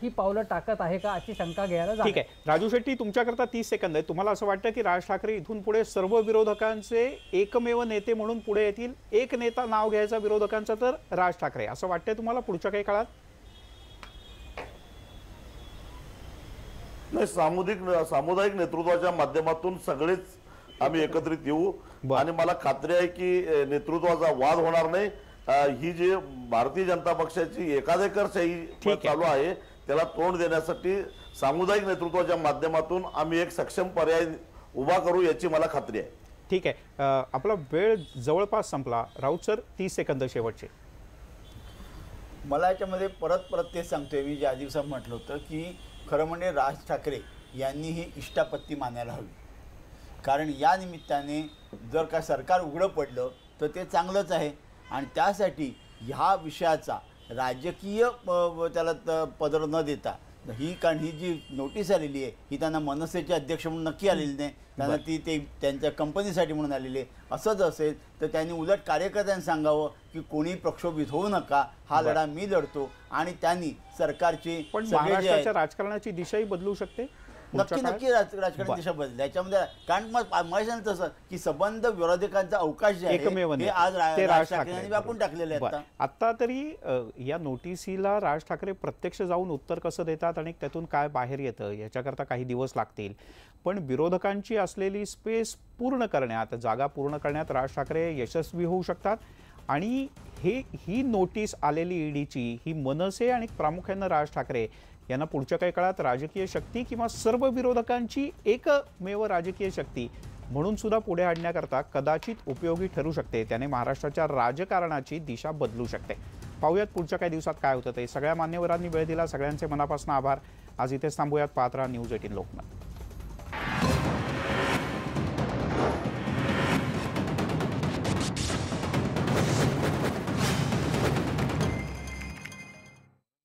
ही पावलं टाकत आहे का अशी शंका घ्यायला जाते. ठीक आहे राजू शेट्टी, तुमच्याकरता 30 सेकंद आहे. तुम्हाला असं वाटतं की राज ठाकरे इथून पुढे सर्व विरोधकांचे एकमेव नेते म्हणून पुढे येतील? एक नेता नाव घ्यायचा विरोधकांचा तर राज ठाकरे, असं वाटतंय तुम्हाला पुढच्या काही काळात? नाही, सामुदायिक नेतृत्वाच्या माध्यमातून सगळेच आम्ही एकत्रित येऊ आणि मला खात्री आहे की नेतृत्वाचा वाद होणार नाही. ही जी भारतीय जनता पक्षाची एकाधिकारशाही चालू आहे त्याला तोंड देण्यासाठी सामुदायिक नेतृत्वाच्या माध्यमातून आम्ही एक सक्षम पर्याय उभा करू याची मला खात्री आहे. ठीक आहे, आपला वेळ जवळपास संपला. राऊत सर, 30 सेकंद शेवटचे. मला याच्यामध्ये परत तेच सांगतोय मी ज्या दिवसात म्हटलं होतं की खरं म्हणजे राज ठाकरे यांनी ही इष्टापत्ती मानायला हवी. कारण या निमित्ताने जर का सरकार उघडं पडलं तर ते चांगलंच आहे आणि त्यासाठी ह्या विषयाचा राजकीय त्याला पदर न देता कारण ही जी नोटीस आलेली आहे ही त्यांना मनसेचे अध्यक्ष म्हणून नक्की आलेली नाही, त्यांना ते त्यांच्या कंपनीसाठी म्हणून आलेली आहे. असंच असेल तर त्यांनी उलट कार्यकर्त्यांनी सांगावं की कोणी प्रक्षोभित होऊ नका, हा लढा मी लढतो. आणि त्यांनी सरकारची पण महाराष्ट्राच्या राजकारणाची दिशाही बदलू शकते. नक्की राजकारण दिशा बदलली याच्यामध्ये. कारण मग तसं की संबंध विरोधकांचा अवकाश जे आहे हे आज राज ठाकरेंनी व्यापून टाकलेले आहेत. आता तरी या नोटिसीला राज ठाकरे प्रत्यक्ष जाऊन उत्तर कसं देतात आणि त्यातून काय बाहेर येतं याच्याकरता काही दिवस लागतील. पण विरोधकांची असलेली स्पेस पूर्ण करण्यात, जागा पूर्ण करण्यात राज ठाकरे यशस्वी होऊ शकतात. आणि ही नोटीस आलेली ईडीची ही मनसे आणि प्रामुख्यानं राज ठाकरे यांना पुढच्या काही काळात राजकीय शक्ती किंवा सर्व विरोधकांची एकमेव राजकीय शक्ती म्हणून सुद्धा पुढे आणण्याकरता कदाचित उपयोगी ठरू शकते. त्याने महाराष्ट्राच्या राजकारणाची दिशा बदलू शकते. पाहूयात पुढच्या काही दिवसात काय होतं ते. सगळ्या मान्यवरांनी वेळ दिला, सगळ्यांचे मनापासून आभार. आज इथेच थांबूयात. पाहत राहा न्यूज 18 लोकमत.